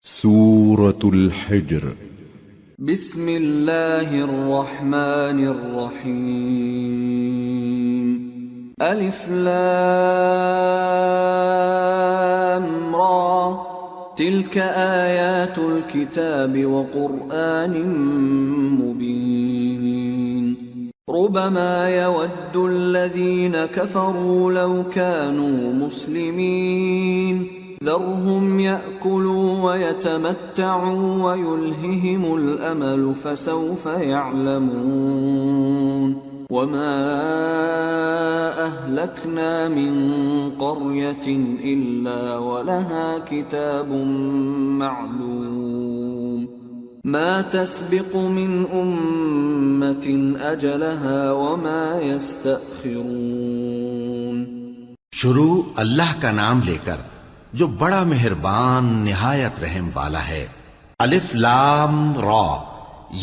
سورة الحجر بسم الله الرحمن الرحيم ألف لام را تلك آيات الكتاب وقرآن مبين ربما يود الذين كفروا لو كانوا مسلمين ذرهم يأكلوا ويتمتعوا ويلههم الأمل فسوف يعلمون وما أهلكنا من قرية إلا ولها كتاب معلوم ما تسبق من أمة أجلها وما يستأخرون. شروع اللہ کا نام لے کر جو بڑا مہربان نہایت رحم والا ہے. الف لام را،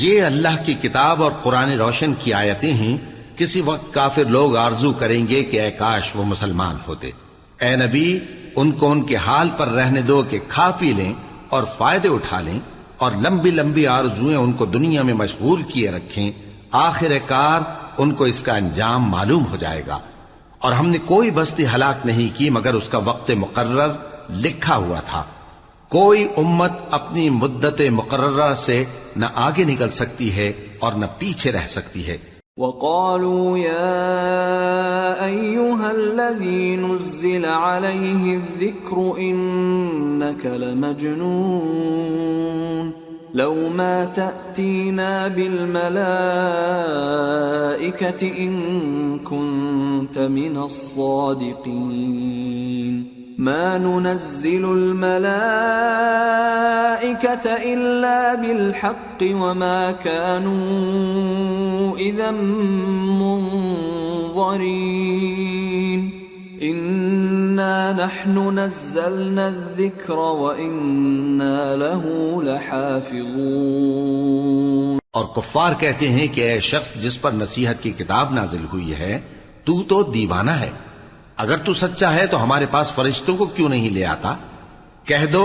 یہ اللہ کی کتاب اور قرآن روشن کی آیتیں ہیں. کسی وقت کافر لوگ آرزو کریں گے کہ اے کاش وہ مسلمان ہوتے. اے نبی، ان کو ان کے حال پر رہنے دو کہ کھا پی لیں اور فائدے اٹھا لیں، اور لمبی لمبی آرزویں ان کو دنیا میں مشغول کیے رکھیں. آخر کار ان کو اس کا انجام معلوم ہو جائے گا. اور ہم نے کوئی بستی ہلاک نہیں کی مگر اس کا وقت مقرر لکھا ہوا تھا. کوئی امت اپنی مدت مقررہ سے نہ آگے نکل سکتی ہے اور نہ پیچھے رہ سکتی ہے. وقالوا يا أيها الذي نزل عليه الذكر إنك لمجنون لو ما تأتينا بالملائكة إن كنت من الصادقين ما ننزل الملائكة إلا بالحق وما كانوا إذا منظرين إنا نحن نزلنا الذكر وإنا له لحافظون. اور کفار کہتے ہیں کہ اے شخص جس پر نصیحت کی کتاب نازل ہوئی ہے تو دیوانہ ہے. اگر تو سچا ہے تو ہمارے پاس فرشتوں کو کیوں نہیں لے آتا؟ کہہ دو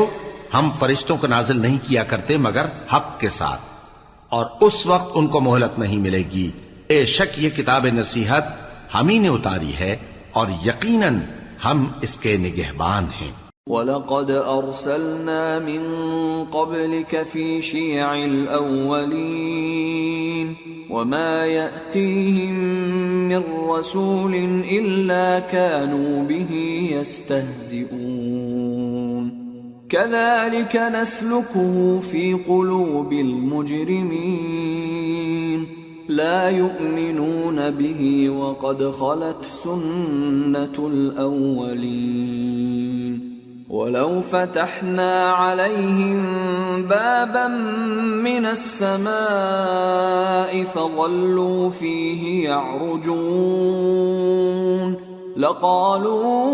ہم فرشتوں کو نازل نہیں کیا کرتے مگر حق کے ساتھ، اور اس وقت ان کو مہلت نہیں ملے گی. بے شک یہ کتاب نصیحت ہم ہی نے اتاری ہے اور یقیناً ہم اس کے نگہبان ہیں. وَلَقَدْ أَرْسَلْنَا مِن قَبْلِكَ فِي شِيَعِ الْأَوَّلِينَ وَمَا يَأْتِيهِم مِّن رَّسُولٍ إِلَّا كَانُوا بِهِ يَسْتَهْزِئُونَ كَذَلِكَ نَسْلُكُهُ فِي قُلُوبِ الْمُجْرِمِينَ لا يؤمنون به وقد خلت سنة الأولين ولو فتحنا عليهم بابا من السماء فظلوا فيه يعرجون لقالوا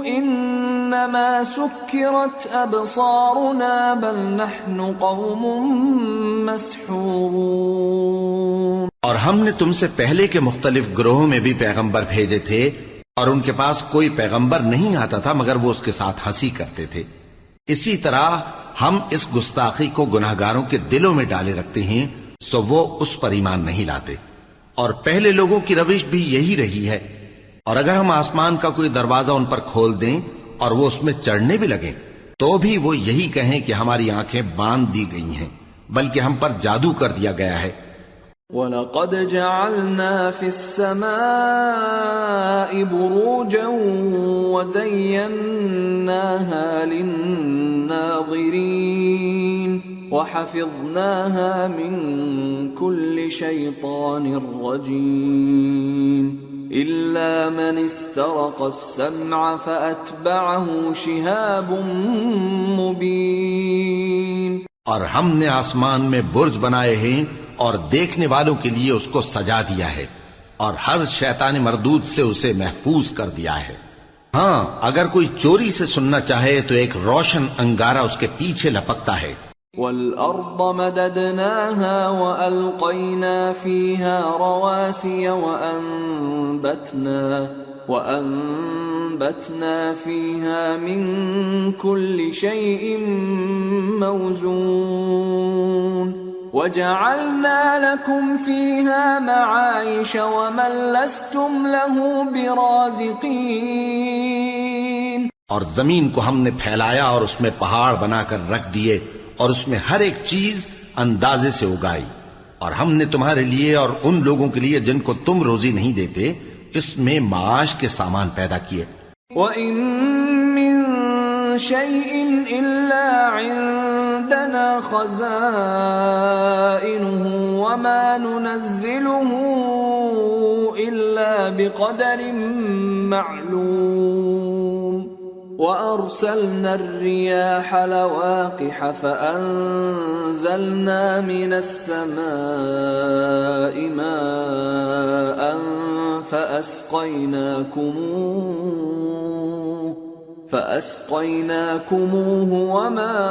إنما سكرت أبصارنا بل نحن قوم مسحورون. اور ہم نے تم سے پہلے کے مختلف گروہوں میں بھی پیغمبر بھیجے تھے اور ان کے پاس کوئی پیغمبر نہیں آتا تھا مگر وہ اس کے ساتھ ہنسی کرتے تھے. اسی طرح ہم اس گستاخی کو گناہگاروں کے دلوں میں ڈالے رکھتے ہیں سو وہ اس پر ایمان نہیں لاتے. اور پہلے لوگوں کی روش بھی یہی رہی ہے. اور اگر ہم آسمان کا کوئی دروازہ ان پر کھول دیں اور وہ اس میں چڑھنے بھی لگیں تو بھی وہ یہی کہیں کہ ہماری آنکھیں باندھ دی گئی ہیں بلکہ ہم پر جادو کر دیا گیا ہے. وَلَقَدْ جَعَلْنَا فِي السَّمَاءِ بُرُوجًا وَزَيَّنَّاهَا لِلنَّاظِرِينَ وَحَفِظْنَاهَا مِن كُلِّ شَيْطَانٍ رَّجِيمٍ إِلَّا مَنِ اسْتَرَقَ السَّمْعَ فَأَتْبَعَهُ شِهَابٌ مُّبِينٌ. اور ہم نے آسمان میں برج بنائے ہیں اور دیکھنے والوں کے لیے اس کو سجا دیا ہے اور ہر شیطان مردود سے اسے محفوظ کر دیا ہے. ہاں اگر کوئی چوری سے سننا چاہے تو ایک روشن انگارہ اس کے پیچھے لپکتا ہے. وَالْأَرْضَ مَدَدْنَاهَا وَأَلْقَيْنَا فِيهَا رَوَاسِيَ وَأَنبَتْنَا فِيهَا مِن كُلِّ شَيْءٍ مَّوْزُونٍ وَجَعَلْنَا لَكُمْ فِيهَا مَعَايِشَ وَمَن لَّسْتُمْ لَهُ بِرَازِقِينَ۔ اور زمین کو ہم نے پھیلایا اور اس میں پہاڑ بنا کر رکھ دیے اور اس میں ہر ایک چیز اندازے سے اگائی، اور ہم نے تمہارے لیے اور ان لوگوں کے لیے جن کو تم روزی نہیں دیتے اس میں معاش کے سامان پیدا کیے۔ وَإِن مِّن شَيْءٍ إِلَّا عِندَنَا خَزَائِنُهُ وَمَا نُنَزِّلُهُ إِلَّا بِقَدَرٍ مَّعْلُومٍ وَأَرْسَلْنَا الرِّيَاحَ لَوَاقِحَ فَأَنزَلْنَا مِنَ السَّمَاءِ مَاءً فَأَسْقَيْنَاكُمُوهُ وَمَا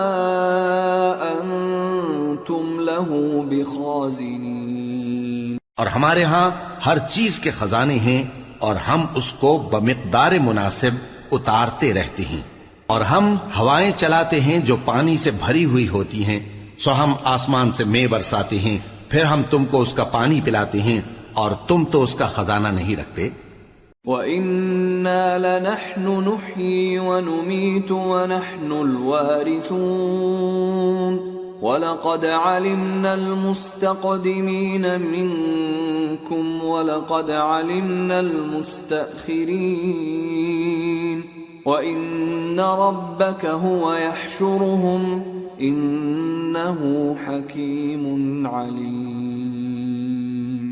أَنتُمْ لَهُ بِخَازِنِينَ۔ اور ہمارے ہاں ہر چیز کے خزانے ہیں اور ہم اس کو بمقدار مناسب اتارتے رہتے ہیں، اور ہم ہوائیں چلاتے ہیں جو پانی سے بھری ہوئی ہوتی ہیں، سو ہم آسمان سے مے برساتے ہیں، پھر ہم تم کو اس کا پانی پلاتے ہیں اور تم تو اس کا خزانہ نہیں رکھتے۔ وَإِنَّا لَنَحْنُ نُحْيِي وَنُمِيتُ وَنَحْنُ الْوَارِثُونَ وَلَقَدْ عَلِمْنَا الْمُسْتَقْدِمِينَ مِنكُمْ وَلَقَدْ عَلِمْنَا الْمُسْتَأْخِرِينَ وَإِنَّ رَبَّكَ هُوَ يَحْشُرُهُمْ إِنَّهُ حَكِيمٌ عَلِيمٌ۔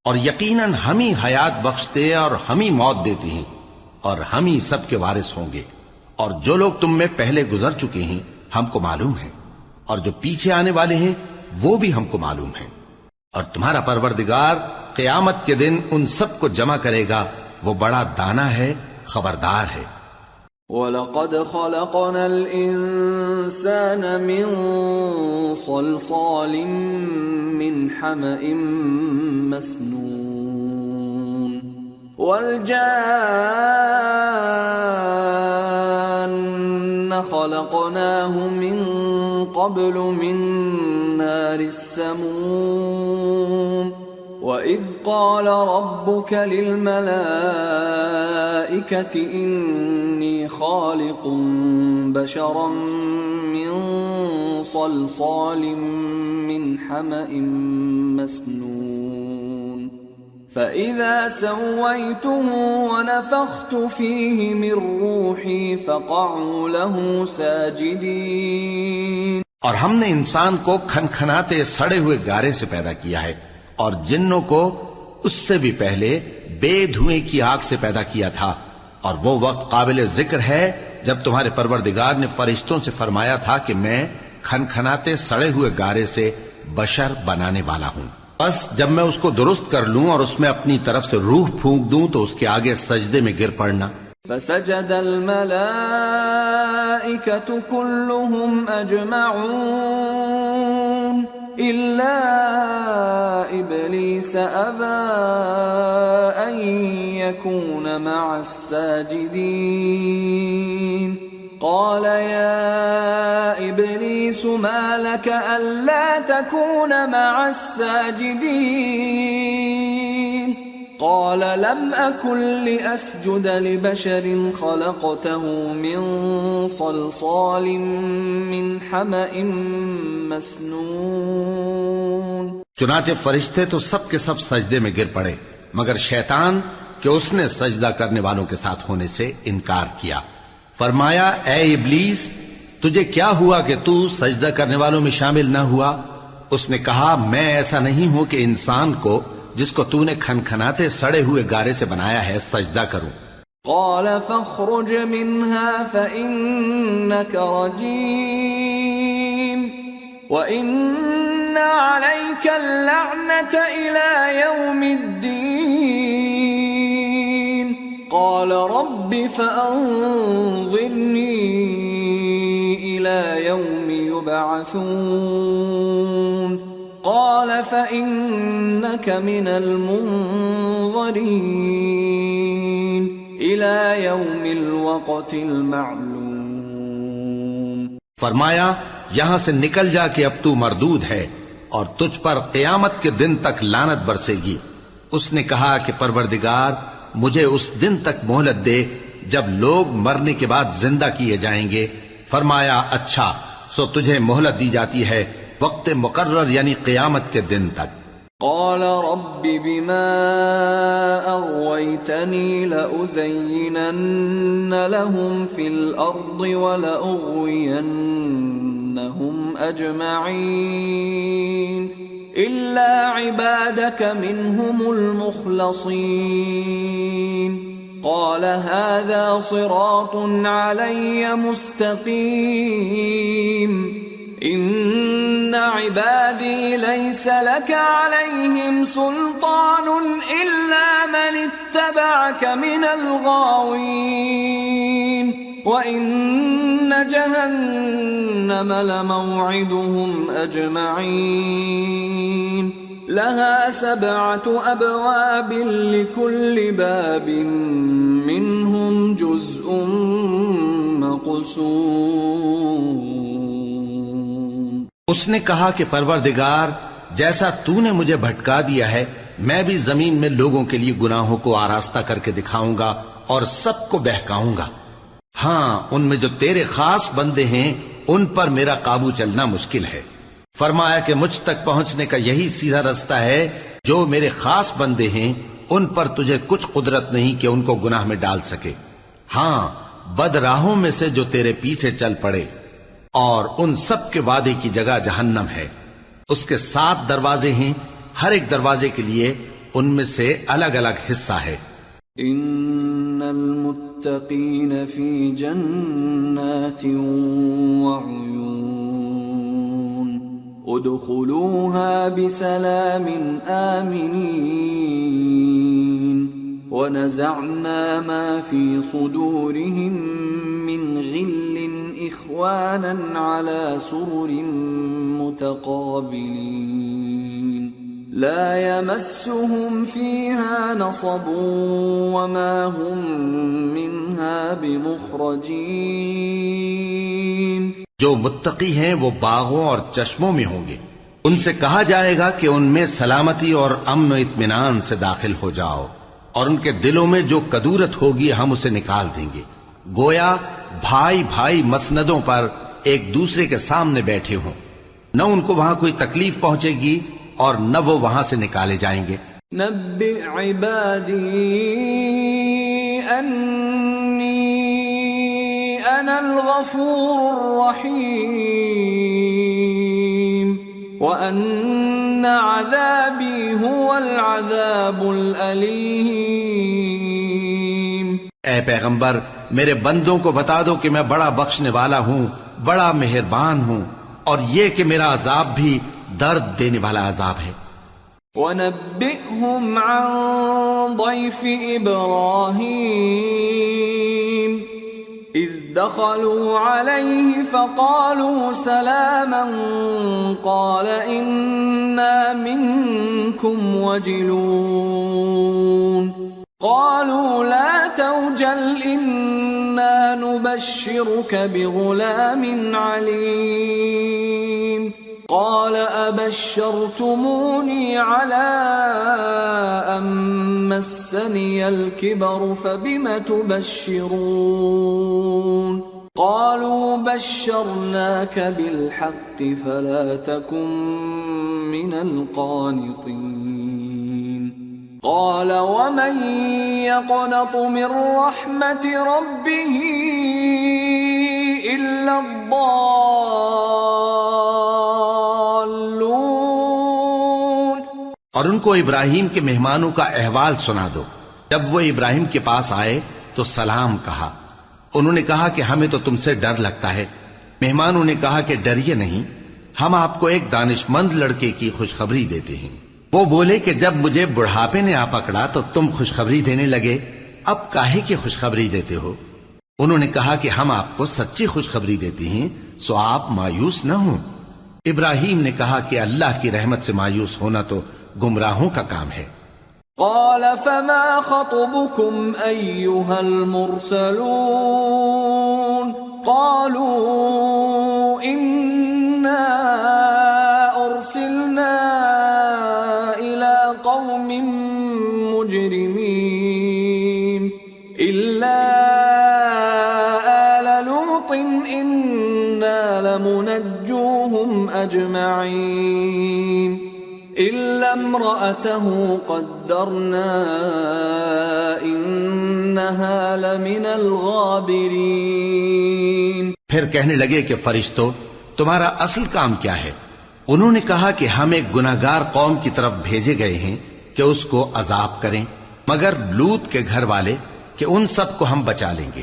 اور یقیناً ہم ہی حیات بخشتے اور ہم ہی موت دیتے ہیں اور ہم ہی سب کے وارث ہوں گے، اور جو لوگ تم میں پہلے گزر چکے ہیں ہم کو معلوم ہے، اور جو پیچھے آنے والے ہیں وہ بھی ہم کو معلوم ہے، اور تمہارا پروردگار قیامت کے دن ان سب کو جمع کرے گا، وہ بڑا دانا ہے، خبردار ہے۔ وَلَقَدْ خَلَقْنَا الْإِنسَانَ مِنْ صَلْصَالٍ مِّنْ حَمَإٍ مَّسْنُونٍ وَالْجَانَّ خَلَقْنَاهُ مِنْ قَبْلُ مِنْ نَارِ السَّمُومِ وَإِذْ قَالَ رَبُّكَ لِلْمَلَائِكَةِ إِنِّي خَالِقٌ بَشَرًا مِّن صَلْصَالٍ مِّنْ حَمَإٍ مَّسْنُونٍ فَإِذَا سَوَّيْتُهُ وَنَفَخْتُ فِيهِ مِن رُّوحِي فَقَعُوا لَهُ سَاجِدِينَ۔ اور ہم نے انسان کو کھنکھناتے سڑے ہوئے گارے سے پیدا کیا ہے، اور جنوں کو اس سے بھی پہلے بے دھوئیں کی آگ سے پیدا کیا تھا، اور وہ وقت قابل ذکر ہے جب تمہارے پروردگار نے فرشتوں سے فرمایا تھا کہ میں کھنکھناتے سڑے ہوئے گارے سے بشر بنانے والا ہوں، بس جب میں اس کو درست کر لوں اور اس میں اپنی طرف سے روح پھونک دوں تو اس کے آگے سجدے میں گر پڑنا۔ فسجد الملائكة كلهم أجمعون إلا إبليس أبى أن يكون مع الساجدين قال يا إبليس ما لك ألا تكون مع الساجدين قال لم أكن لأسجد لبشر خلقته من صلصال من حمأ مسنون۔ چنانچہ فرشتے تو سب کے سب سجدے میں گر پڑے مگر شیطان کہ اس نے سجدہ کرنے والوں کے ساتھ ہونے سے انکار کیا۔ فرمایا اے ابلیس تجھے کیا ہوا کہ تو سجدہ کرنے والوں میں شامل نہ ہوا؟ اس نے کہا میں ایسا نہیں ہوں کہ انسان کو جس کو تو نے کھنکھناتے سڑے ہوئے گارے سے بنایا ہے سجدہ کروں۔ قال فاخرج منها فإنك رجيم وإن عليك اللعنة إلى يوم الدين قال رب فأنظرني إلى يوم يبعثون قال فإنك من المنظرين إلى يوم الوقت المعلوم. فرمایا یہاں سے نکل جا کہ اب تو مردود ہے اور تجھ پر قیامت کے دن تک لعنت برسے گی. اس نے کہا کہ پروردگار مجھے اس دن تک مہلت دے جب لوگ مرنے کے بعد زندہ کیے جائیں گے. فرمایا اچھا سو تجھے مہلت دی جاتی ہے وقت مقرر یعنی قیامت کے دن تک. قال رب بما أغويتني لأزينن لهم في الأرض ولأغوينهم أجمعين إلا عبادك منهم المخلصين. قال هذا صراط علي مستقيم إن عبادي ليس لك عليهم سلطان إلا من اتبعك من الغاوين وإن جهنم لموعدهم أجمعين لها 7 أبواب لكل باب منهم جزء مقسوم. اس نے کہا کہ پروردگار جیسا تو نے مجھے بھٹکا دیا ہے میں بھی زمین میں لوگوں کے لیے گناہوں کو آراستہ کر کے دکھاؤں گا اور سب کو بہکاؤں گا. ہاں ان میں جو تیرے خاص بندے ہیں ان پر میرا قابو چلنا مشکل ہے. فرمایا کہ مجھ تک پہنچنے کا یہی سیدھا رستہ ہے. جو میرے خاص بندے ہیں ان پر تجھے کچھ قدرت نہیں کہ ان کو گناہ میں ڈال سکے. ہاں بد راہوں میں سے جو تیرے پیچھے چل پڑے اور ان سب کے وعدے کی جگہ جہنم ہے. اس کے 7 دروازے ہیں ہر ایک دروازے کے لیے ان میں سے الگ الگ حصہ ہے. ان المتقین فی جنات وعیون ادخلوها بسلام آمنین ونزعنا ما في صدورهم من غل إخوانا على سرر متقابلين لا يمسهم فيها نصب وما هم منها بمخرجين. جو متقی ہیں وہ باغوں اور چشموں میں ہوں گے. ان سے کہا جائے گا کہ ان میں سلامتی اور امن و اطمینان سے داخل ہو جاؤ اور ان کے دلوں میں جو کدورت ہوگی ہم اسے نکال دیں گے. گویا بھائی بھائی مسندوں پر ایک دوسرے کے سامنے بیٹھے ہوں. نہ ان کو وہاں کوئی تکلیف پہنچے گی اور نہ وہ وہاں سے نکالے جائیں گے. نبئ عبادی انی انا الغفور الرحیم وان عذابی هو العذاب الالیم. اے پیغمبر میرے بندوں کو بتا دو کہ میں بڑا بخشنے والا ہوں بڑا مہربان ہوں اور یہ کہ میرا عذاب بھی درد دینے والا عذاب ہے. وَنَبِّئْهُمْ عَنْ ضَيْفِ إِبْرَاهِيمَ إِذْ دَخَلُوا عَلَيْهِ فَقَالُوا سَلَامًا قَالَ إِنَّا مِنْكُمْ وَجِلُونَ قالوا لا توجل إنا نبشرك بغلام عليم قال أبشرتموني على أن مسني الكبر فبم تبشرون قالوا بشرناك بالحق فلا تكن من القانطين قال ومن يقنط من رحمة ربه إلا الضالون. اور ان کو ابراہیم کے مہمانوں کا احوال سنا دو. جب وہ ابراہیم کے پاس آئے تو سلام کہا. انہوں نے کہا کہ ہمیں تو تم سے ڈر لگتا ہے. مہمانوں نے کہا کہ ڈریے نہیں، ہم آپ کو ایک دانشمند لڑکے کی خوشخبری دیتے ہیں. وہ بولے کہ جب مجھے بڑھاپے نے آ پکڑا تو تم خوشخبری دینے لگے، اب کاہے کی خوشخبری دیتے ہو؟ انہوں نے کہا کہ ہم آپ کو سچی خوشخبری دیتے ہیں، سو آپ مایوس نہ ہوں۔ ابراہیم نے کہا کہ اللہ کی رحمت سے مایوس ہونا تو گمراہوں کا کام ہے۔ قال فما خطبكم أيها المرسلون قالوا إنا أرسلنا إلى قوم مجرمين إلا آل لوط إنا لمنجوهم أجمعين إلا امرأته قدرنا إنها لمن الغابرين۔ پھر کہنے لگے کہ فرشتوں تمہارا اصل کام کیا ہے؟ انہوں نے کہا کہ ہم ایک گناہگار قوم کی طرف بھیجے گئے ہیں کہ اس کو عذاب کریں، مگر لوط کے گھر والے کہ ان سب کو ہم بچا لیں گے،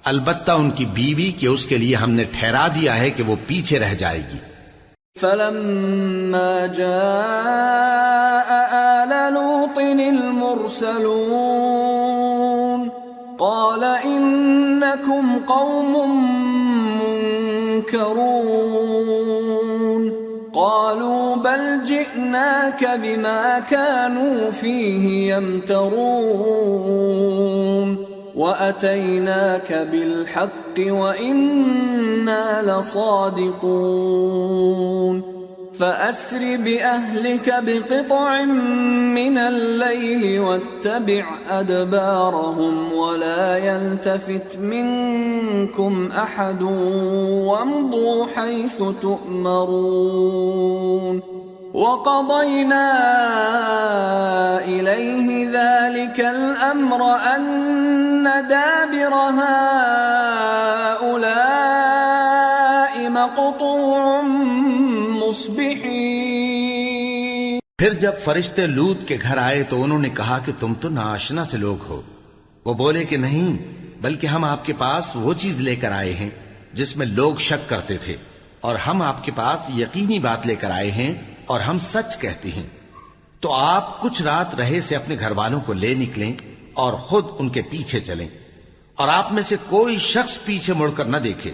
البتہ ان کی بیوی کہ اس کے لیے ہم نے ٹھہرا دیا ہے کہ وہ پیچھے رہ جائے گی۔ فلما جاء آل لوط المرسلون قال إنكم قوم منكرون قالوا بل جئناك بما كانوا فيه يمترون وَأَتَيْنَاكَ بِالْحَقِّ وَإِنَّا لَصَادِقُونَ فَأَسْرِ بِأَهْلِكَ بِقِطْعٍ مِّنَ اللَّيْلِ وَاتَّبِعْ أَدْبَارَهُمْ وَلَا يَلْتَفِتْ مِنكُمْ أَحَدٌ وَامْضُوا حَيْثُ تُؤْمَرُونَ وَقَضَيْنَا إِلَيْهِ ذَلِكَ الْأَمْرَ أَنَّ دَابِرَ هَؤُلَاءِ مَقْطُوعٌ مُصْبِحِينَ۔ پھر جب فرشتے لوط کے گھر آئے تو انہوں نے کہا کہ تم تو ناآشنا سے لوگ ہو۔ وہ بولے کہ نہیں، بلکہ ہم آپ کے پاس وہ چیز لے کر آئے ہیں جس میں لوگ شک کرتے تھے، اور ہم آپ کے پاس یقینی بات لے کر آئے ہیں اور ہم سچ کہتے ہیں۔ تو آپ کچھ رات رہے سے اپنے گھر والوں کو لے نکلیں اور خود ان کے پیچھے چلیں، اور آپ میں سے کوئی شخص پیچھے مڑ کر نہ دیکھے،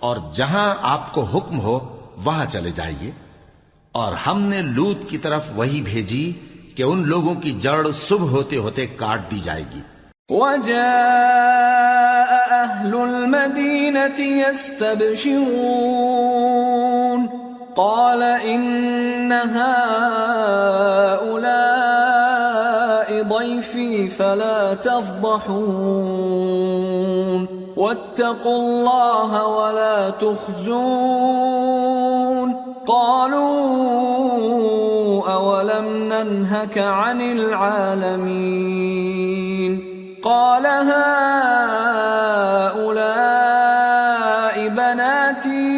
اور جہاں آپ کو حکم ہو وہاں چلے جائیے۔ اور ہم نے لوط کی طرف وہی بھیجی کہ ان لوگوں کی جڑ صبح ہوتے ہوتے کاٹ دی جائے گی۔ وَجَاءَ أَهْلُ الْمَدِينَةِ يَسْتَبْشِرُونَ قال إن هؤلاء ضيفي فلا تفضحون واتقوا الله ولا تخزون قالوا أولم ننهك عن العالمين قال هؤلاء بناتي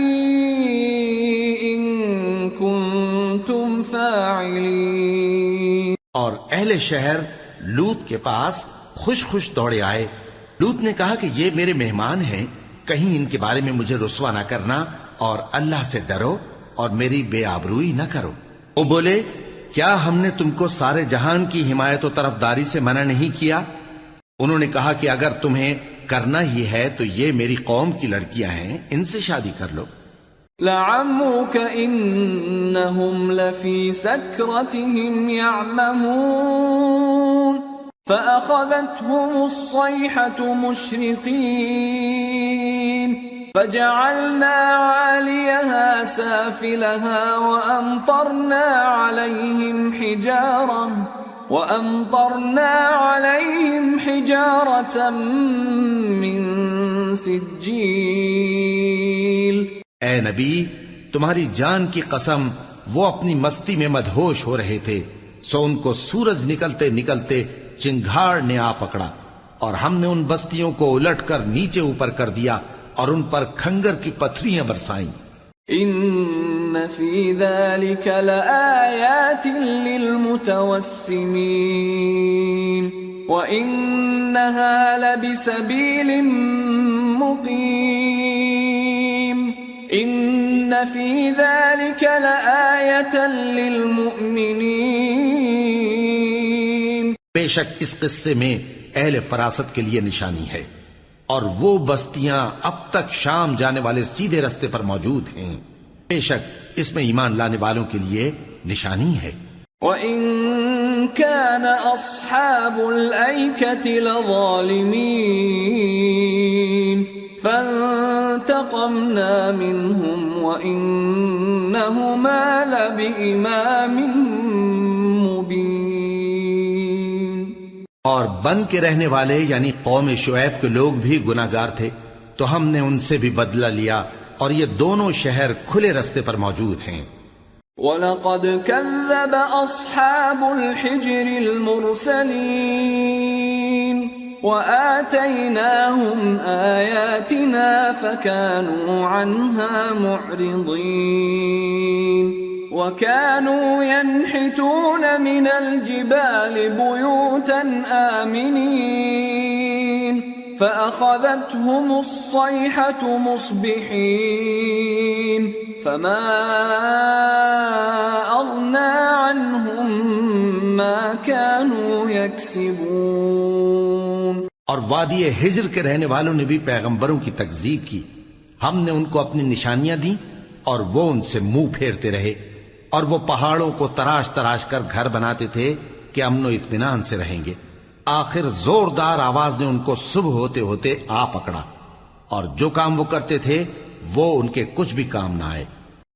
اور اہل شہر لوط کے پاس خوش خوش دوڑے آئے۔ لوط نے کہا کہ یہ میرے مہمان ہیں، کہیں ان کے بارے میں مجھے رسوا نہ کرنا، اور اللہ سے ڈرو اور میری بے آبروئی نہ کرو۔ وہ بولے کیا ہم نے تم کو سارے جہان کی حمایت و طرفداری سے منع نہیں کیا؟ انہوں نے کہا کہ اگر تمہیں کرنا ہی ہے تو یہ میری قوم کی لڑکیاں ہیں، ان سے شادی کر لو۔ لعمرك إنهم لفي سكرتهم يعمهون فأخذتهم الصيحة مشرقين فجعلنا عاليها سافلها وأمطرنا عليهم حجارة من سجيل۔ اے نبی، تمہاری جان کی قسم، وہ اپنی مستی میں مدہوش ہو رہے تھے، سو ان کو سورج نکلتے نکلتے چنگھاڑ نے آ پکڑا، اور ہم نے ان بستیوں کو الٹ کر نیچے اوپر کر دیا اور ان پر کھنگر کی پتھریاں برسائیں۔ ان فی ذلک لآیات للمتوسمین وانہا لبسبیل مقیم ان فی ذلک لآیۃ للمؤمنین۔ بے شک اس قصے میں اہل فراست کے لیے نشانی ہے، اور وہ بستیاں اب تک شام جانے والے سیدھے رستے پر موجود ہیں. بے شک اس میں ایمان لانے والوں کے لیے نشانی ہے. وَإِن كَانَ أَصْحَابُ الْأَيْكَةِ لَظَالِمِينَ فَانْتَقَمْنَا مِنْهُمْ وَإِنَّهُمَا لَبِإِمَامٍ مُبِينٍ. اور بن کے رہنے والے یعنی قوم شعیب کے لوگ بھی گناہگار تھے تو ہم نے ان سے بھی بدلہ لیا اور یہ دونوں شہر کھلے رستے پر موجود ہیں. وَلَقَدْ كَذَّبَ أَصْحَابُ الْحِجْرِ الْمُرْسَلِينَ وَآتَيْنَاهُمْ آيَاتِنَا فَكَانُوا عَنْهَا مُعْرِضِينَ. وَكَانُوا يَنْحِتُونَ مِنَ الْجِبَالِ بُيُوتًا آمِنِينَ فَأَخَذَتْهُمُ الصَّيْحَةُ مُصْبِحِينَ فَمَا أَغْنَى عَنْهُمْ مَا كَانُوا يَكْسِبُونَ. اور وادی ہجر کے رہنے والوں نے بھی پیغمبروں کی تکذیب کی. ہم نے ان کو اپنی نشانیاں دیں اور وہ ان سے منہ پھیرتے رہے، اور وہ پہاڑوں کو تراش تراش کر گھر بناتے تھے کہ امن و اطمینان سے رہیں گے. آخر زوردار آواز نے ان کو صبح ہوتے ہوتے آ پکڑا، اور جو کام وہ کرتے تھے وہ ان کے کچھ بھی کام نہ آئے.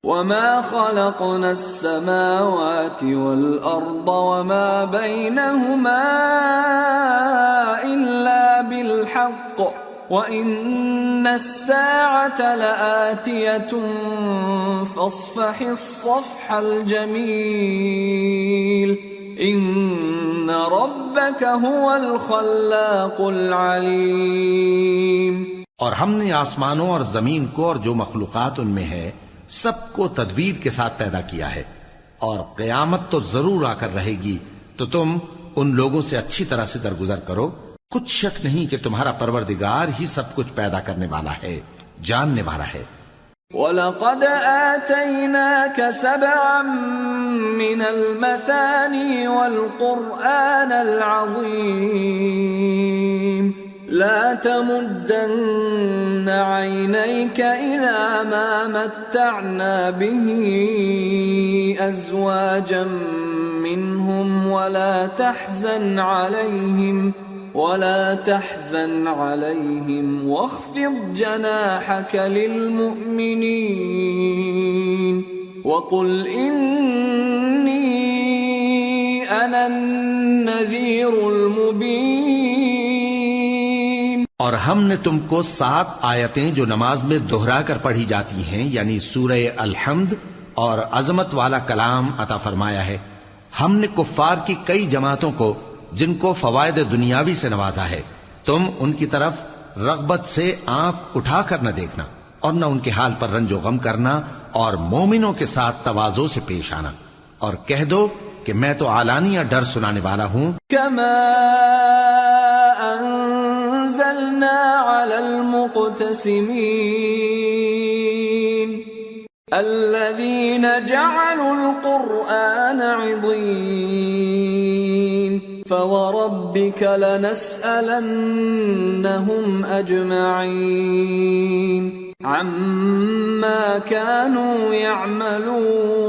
وَمَا خَلَقْنَا السَّمَاوَاتِ وَالْأَرْضَ وَمَا بَيْنَهُمَا إِلَّا بِالْحَقِّ وَإِنَّ السَّاعَةَ لَآتِيَةٌ فَاصْفَحِ الصَّفْحَ الْجَمِيلَ إِنَّ رَبَّكَ هُوَ الْخَلَّاقُ الْعَلِيمُ. اور ہم نے آسمانوں اور زمین کو اور جو مخلوقات ان میں ہے سب کو تدبیر کے ساتھ پیدا کیا ہے، اور قیامت تو ضرور آ کر رہے گی تو تم ان لوگوں سے اچھی طرح سے درگزر کرو. کچھ شک نہیں کہ تمہارا پروردگار ہی سب کچھ پیدا کرنے والا ہے، جاننے والا ہے. وَلَقَدْ آتَيْنَاكَ سَبْعًا مِّنَ الْمَثَانِي وَالْقُرْآنَ الْعَظِيمَ لَا تَمُدَّنَّ عَيْنَيْكَ إِلَىٰ مَا مَتَّعْنَا بِهِ أَزْوَاجًا مِّنْهُمْ وَلَا تَحْزَنْ عَلَيْهِمْ وَاخْفِضْ جَنَاحَكَ لِلْمُؤْمِنِينَ وَقُلْ إِنِّي أَنَا النَّذِيرُ الْمُبِينُ. اور ہم نے تم کو 7 آیتیں جو نماز میں دہرا کر پڑھی جاتی ہیں یعنی سورہ الحمد اور عظمت والا کلام عطا فرمایا ہے. ہم نے کفار کی کئی جماعتوں کو جن کو فوائد دنیاوی سے نوازا ہے تم ان کی طرف رغبت سے آنکھ اٹھا کر نہ دیکھنا اور نہ ان کے حال پر رنج و غم کرنا، اور مومنوں کے ساتھ تواضع سے پیش آنا، اور کہہ دو کہ میں تو اعلانیہ ڈر سنانے والا ہوں. كما أنزلنا على المقتسمين الذين جعلوا القرآن عضين فوربك لنسألنهم أجمعين عما كانوا يعملون.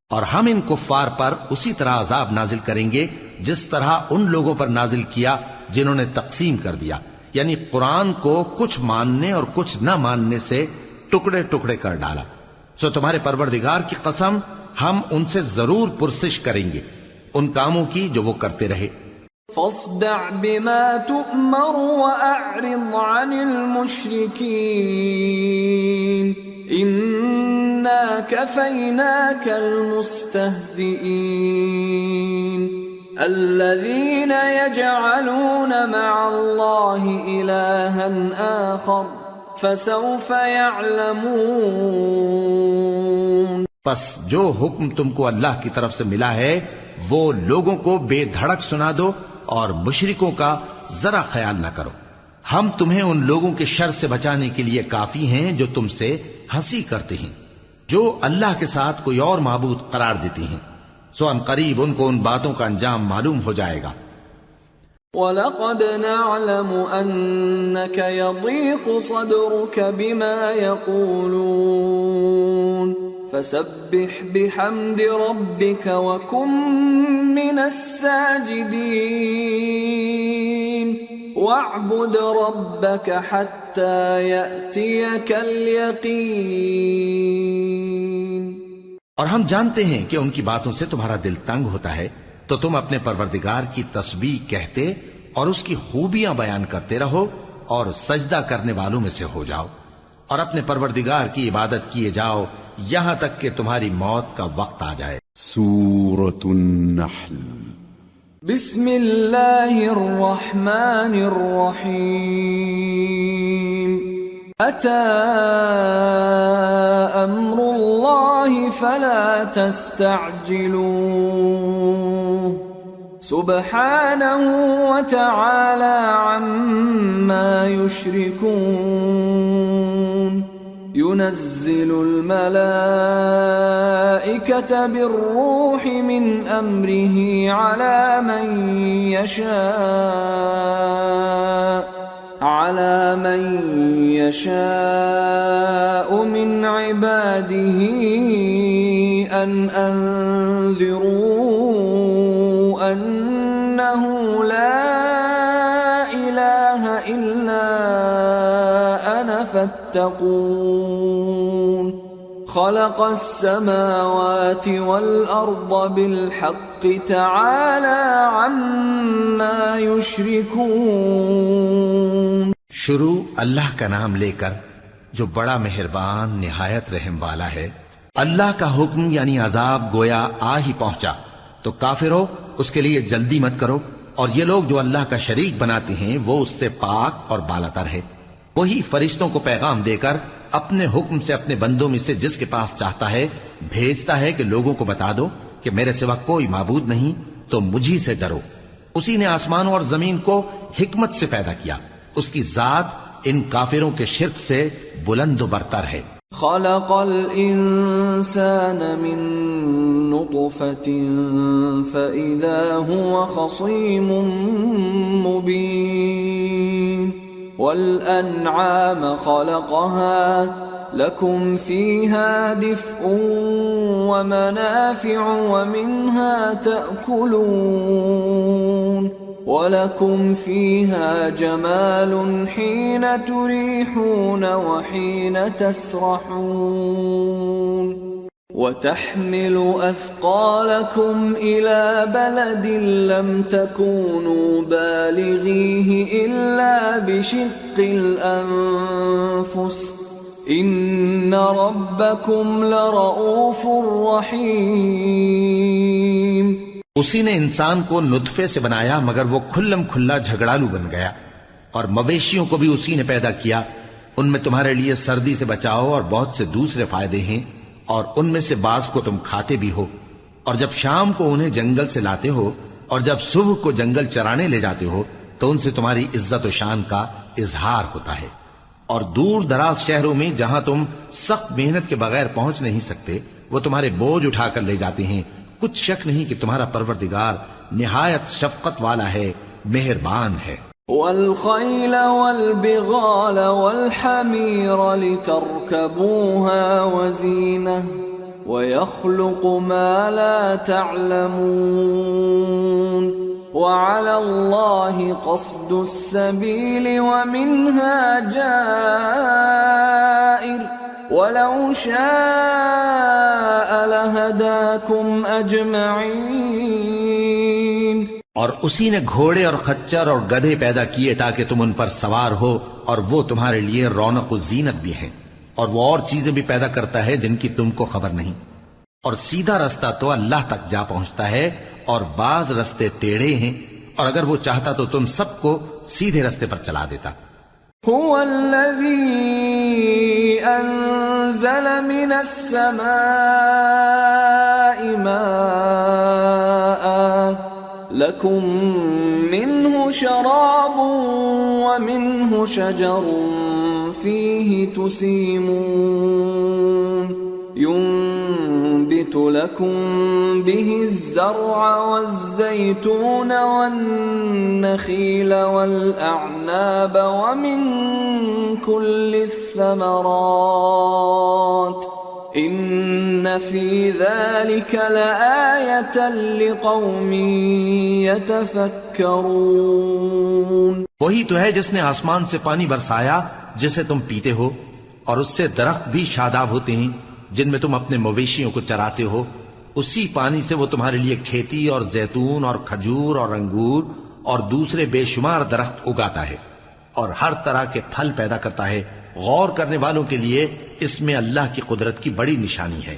اور ہم ان کفار پر اسی طرح عذاب نازل کریں گے جس طرح ان لوگوں پر نازل کیا جنہوں نے تقسیم کر دیا، یعنی قرآن کو کچھ ماننے اور کچھ نہ ماننے سے ٹکڑے ٹکڑے کر ڈالا. سو تمہارے پروردگار کی قسم ہم ان سے ضرور پرسش کریں گے ان کاموں کی جو وہ کرتے رہے. فاصدع بما تؤمر وأعرض عن المشركين إنا كفيناك المستهزئين الذين يجعلون مع الله إلها آخر فسوف يعلمون. پس جو حکم تم کو اللہ کی طرف سے ملا ہے وہ لوگوں کو بے دھڑک سنا دو اور مشرکوں کا ذرا خیال نہ کرو. ہم تمہیں ان لوگوں کے شر سے بچانے کے لیے کافی ہیں جو تم سے ہنسی کرتے ہیں، جو اللہ کے ساتھ کوئی اور معبود قرار دیتے ہیں. سو ان قریب ان کو ان باتوں کا انجام معلوم ہو جائے گا. وَلَقَدْ نَعْلَمُ أَنَّكَ يَضِيقُ صَدْرُكَ بِمَا يَقُولُونَ فَسَبِّحْ بِحَمْدِ رَبِّكَ وَكُن مِّنَ السَّاجِدِينَ وَاعْبُدْ رَبَّكَ حَتَّى يَأْتِيَكَ الْيَقِينُ۔ اور ہم جانتے ہیں کہ ان کی باتوں سے تمہارا دل تنگ ہوتا ہے، تو تم اپنے پروردگار کی تسبیح کہتے اور اس کی خوبیاں بیان کرتے رہو اور سجدہ کرنے والوں میں سے ہو جاؤ، اور اپنے پروردگار کی عبادت کیے جاؤ یہاں تک کہ تمہاری موت کا وقت آ جائے۔ سورة النحل۔ بسم اللہ الرحمن الرحیم۔ أتى أمر الله فلا تستعجلوه سبحانه وتعالى عما يشركون ينزل الملائكة بالروح من أمره على من يشاء من عباده أن أنذروا أنه لا إله إلا أنا فاتقون خلق السماوات والأرض بالحق تعالى عما يشركون۔ شروع اللہ کا نام لے کر جو بڑا مہربان نہایت رحم والا ہے۔ اللہ کا حکم یعنی عذاب گویا آ ہی پہنچا، تو کافرو اس کے لیے جلدی مت کرو، اور یہ لوگ جو اللہ کا شریک بناتے ہیں وہ اس سے پاک اور بالاتر ہے۔ وہی فرشتوں کو پیغام دے کر اپنے حکم سے اپنے بندوں میں سے جس کے پاس چاہتا ہے بھیجتا ہے کہ لوگوں کو بتا دو کہ میرے سوا کوئی معبود نہیں، تو مجھی سے ڈرو۔ اسی نے آسمانوں اور زمین کو حکمت سے پیدا کیا، اس کی ذات ان کافروں کے شرک سے بلند و برتر ہے۔ خلق الانسان من نطفة فإذا هو خصيم مبين والأنعام خلقها لكم فيها دفء ومنافع ومنها تأكلون وَلَكُمْ فِيهَا جَمَالٌ حِينَ تُرِيحُونَ وَحِينَ تَسْرَحُونَ وَتَحْمِلُ أَثْقَالَكُمْ إِلَى بَلَدٍ لَّمْ تَكُونُوا بَالِغِيهِ إِلَّا بِشِقِّ الْأَنفُسِ إِنَّ رَبَّكُمْ لَرَءُوفٌ رَّحِيمٌ۔ اسی نے انسان کو نطفے سے بنایا مگر وہ کھلم کھلا جھگڑالو بن گیا، اور مویشیوں کو بھی اسی نے پیدا کیا، ان میں تمہارے لیے سردی سے بچاؤ اور بہت سے دوسرے فائدے ہیں، اور ان میں سے بعض کو تم کھاتے بھی ہو، اور جب شام کو انہیں جنگل سے لاتے ہو اور جب صبح کو جنگل چرانے لے جاتے ہو تو ان سے تمہاری عزت و شان کا اظہار ہوتا ہے۔ اور دور دراز شہروں میں جہاں تم سخت محنت کے بغیر پہنچ نہیں سکتے وہ تمہارے بوجھ اٹھا کر لے جاتے ہیں، کچھ شک نہیں کہ تمہارا پروردگار نہایت شفقت والا ہے، مہربان ہے۔ والخيل والبغال والحمير لتركبوها وزينة ويخلق ما لا تعلمون وعلى الله قصد السبيل ومنها جائر وَلَوْ شَاءَ لَهَدَاكُمْ أَجْمَعِينَ۔ اور اسی نے گھوڑے اور خچر اور گدھے پیدا کیے تاکہ تم ان پر سوار ہو، اور وہ تمہارے لیے رونق و زینت بھی ہیں، اور وہ اور چیزیں بھی پیدا کرتا ہے جن کی تم کو خبر نہیں، اور سیدھا رستہ تو اللہ تک جا پہنچتا ہے اور بعض رستے ٹیڑھے ہیں، اور اگر وہ چاہتا تو تم سب کو سیدھے رستے پر چلا دیتا۔ هو الذي أنزل من السماء ماء لكم منه شراب ومنه شجر فيه تسيمون ينبت ينبت لكم به الزرع والزيتون والنخيل والأعناب ومن كل الثمرات إن في ذلك لآية لقوم يتفكرون. وہی تو ہے جس نے آسمان سے پانی برسایا جسے تم پیتے ہو، اور اس سے درخت بھی شاداب ہوتے ہیں جن میں تم اپنے مویشیوں کو چراتے ہو. اسی پانی سے وہ تمہارے لیے کھیتی اور زیتون اور کھجور اور انگور اور دوسرے بے شمار درخت اگاتا ہے اور ہر طرح کے پھل پیدا کرتا ہے. غور کرنے والوں کے لیے اس میں اللہ کی قدرت کی بڑی نشانی ہے.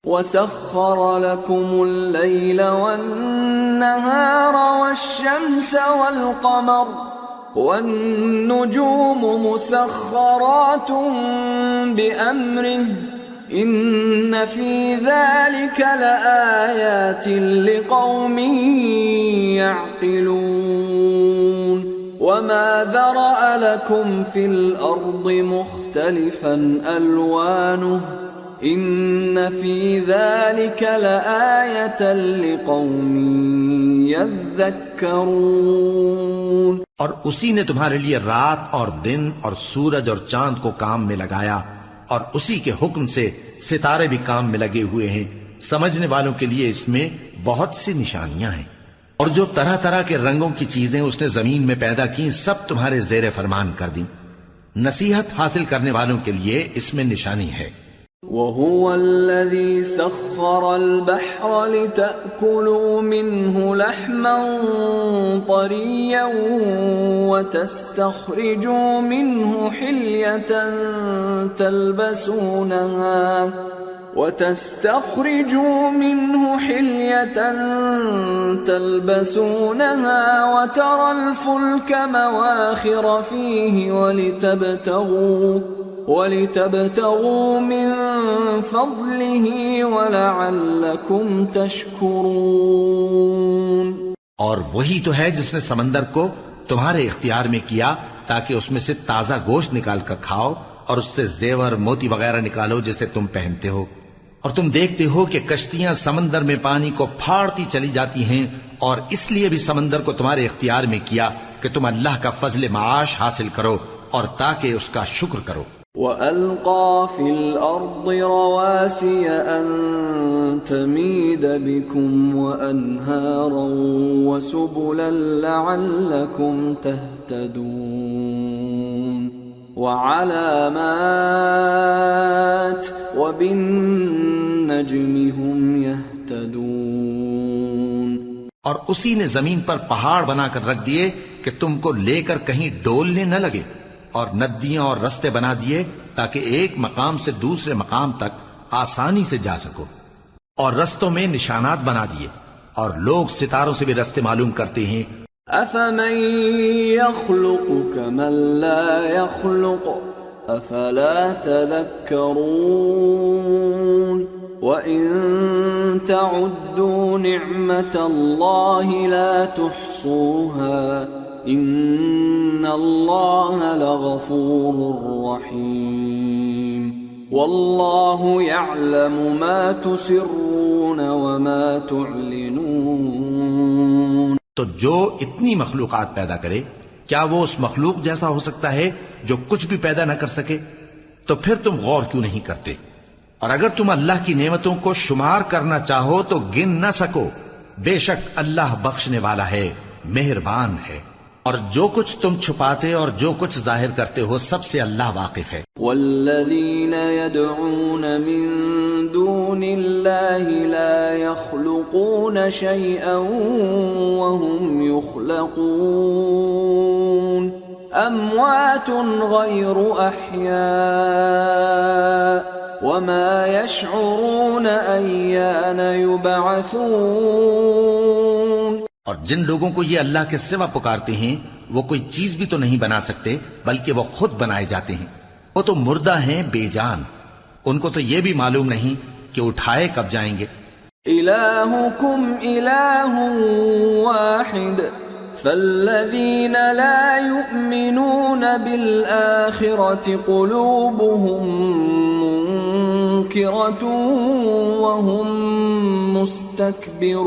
وَسَخَّرَ لَكُمُ اللَّيْلَ وَالنَّهَارَ وَالشَّمْسَ وَالْقَمَرَ وَالنُّجُومُ مُسَخَّرَاتٌ بِأَمْرِهِ إِنَّ فِي ذَلِكَ لَآيَاتٍ لِقَوْمٍ يَعْقِلُونَ. وَمَا ذَرَأَ لَكُمْ فِي الْأَرْضِ مُخْتَلِفًا أَلْوَانُهُ إِنَّ فِي ذَلِكَ لَآيَةً لِقَوْمٍ يَذَّكَّرُونَ. اور اسی نے تمہارے لیے رات اور دن اور سورج اور چاند کو کام میں لگایا، اور اسی کے حکم سے ستارے بھی کام میں لگے ہوئے ہیں. سمجھنے والوں کے لیے اس میں بہت سی نشانیاں ہیں. اور جو طرح طرح کے رنگوں کی چیزیں اس نے زمین میں پیدا کی سب تمہارے زیر فرمان کر دیں. نصیحت حاصل کرنے والوں کے لیے اس میں نشانی ہے. وَهُوَ الَّذِي سَخَّرَ الْبَحْرَ لِتَأْكُلُوا مِنْهُ لَحْمًا طَرِيًّا وَتَسْتَخْرِجُوا مِنْهُ حِلْيَةً تلبسونها وترى الفلك مواخر فيه ولتبتغوا من فضله ولعلكم تشكرون. اور وہی تو ہے جس نے سمندر کو تمہارے اختیار میں کیا تاکہ اس میں سے تازہ گوشت نکال کر کھاؤ اور اس سے زیور موتی وغیرہ نکالو جسے تم پہنتے ہو. اور تم دیکھتے ہو کہ کشتیاں سمندر میں پانی کو پھاڑتی چلی جاتی ہیں، اور اس لیے بھی سمندر کو تمہارے اختیار میں کیا کہ تم اللہ کا فضل معاش حاصل کرو اور تاکہ اس کا شکر کرو. وَأَلْقَى فِي الْأَرْضِ رَوَاسِيَ أَن تَمِيدَ بِكُمْ وَأَنْهَارًا وَسُبُلًا لَعَلَّكُمْ تَهْتَدُونَ. وَعَلَامَاتٍ وَبِالنَّجْمِ هُمْ يَهْتَدُونَ. اور اسی نے زمین پر پہاڑ بنا کر رکھ دیے کہ تم کو لے کر کہیں ڈولنے نہ لگے، اور ندیاں اور رستے بنا دیے تاکہ ایک مقام سے دوسرے مقام تک آسانی سے جا سکو، اور رستوں میں نشانات بنا دیے، اور لوگ ستاروں سے بھی رستے معلوم کرتے ہیں. أَفَمَن يَخْلُقُ كَمَن لَّا يَخْلُقُ أَفَلَا تَذَكَّرُونَ. وَإِن تَعُدُّوا نِعْمَةَ اللَّهِ لَا تُحْصُوهَا إِنَّ اللَّهَ لَغَفُورٌ رَّحِيمٌ. وَاللَّهُ يَعْلَمُ مَا تُسِرُّونَ وَمَا تُعْلِنُونَ. تو جو اتنی مخلوقات پیدا کرے، کیا وہ اس مخلوق جیسا ہو سکتا ہے جو کچھ بھی پیدا نہ کر سکے؟ تو پھر تم غور کیوں نہیں کرتے؟ اور اگر تم اللہ کی نعمتوں کو شمار کرنا چاہو تو گن نہ سکو. بے شک اللہ بخشنے والا ہے، مہربان ہے. اور جو کچھ تم چھپاتے اور جو کچھ ظاہر کرتے ہو سب سے اللہ واقف ہے. والذین يدعون من دون اللہ لا يخلقون شيئا وهم يخلقون اموات غیر احیاء وما يشعرون ایان یبعثون. اور جن لوگوں کو یہ اللہ کے سوا پکارتے ہیں وہ کوئی چیز بھی تو نہیں بنا سکتے بلکہ وہ خود بنائے جاتے ہیں. وہ تو مردہ ہیں بے جان، ان کو تو یہ بھی معلوم نہیں کہ اٹھائے کب جائیں گے. الہکم الہ واحد فالذین لا یؤمنون بالآخرة قلوبهم تذكرة وهم مستكبرون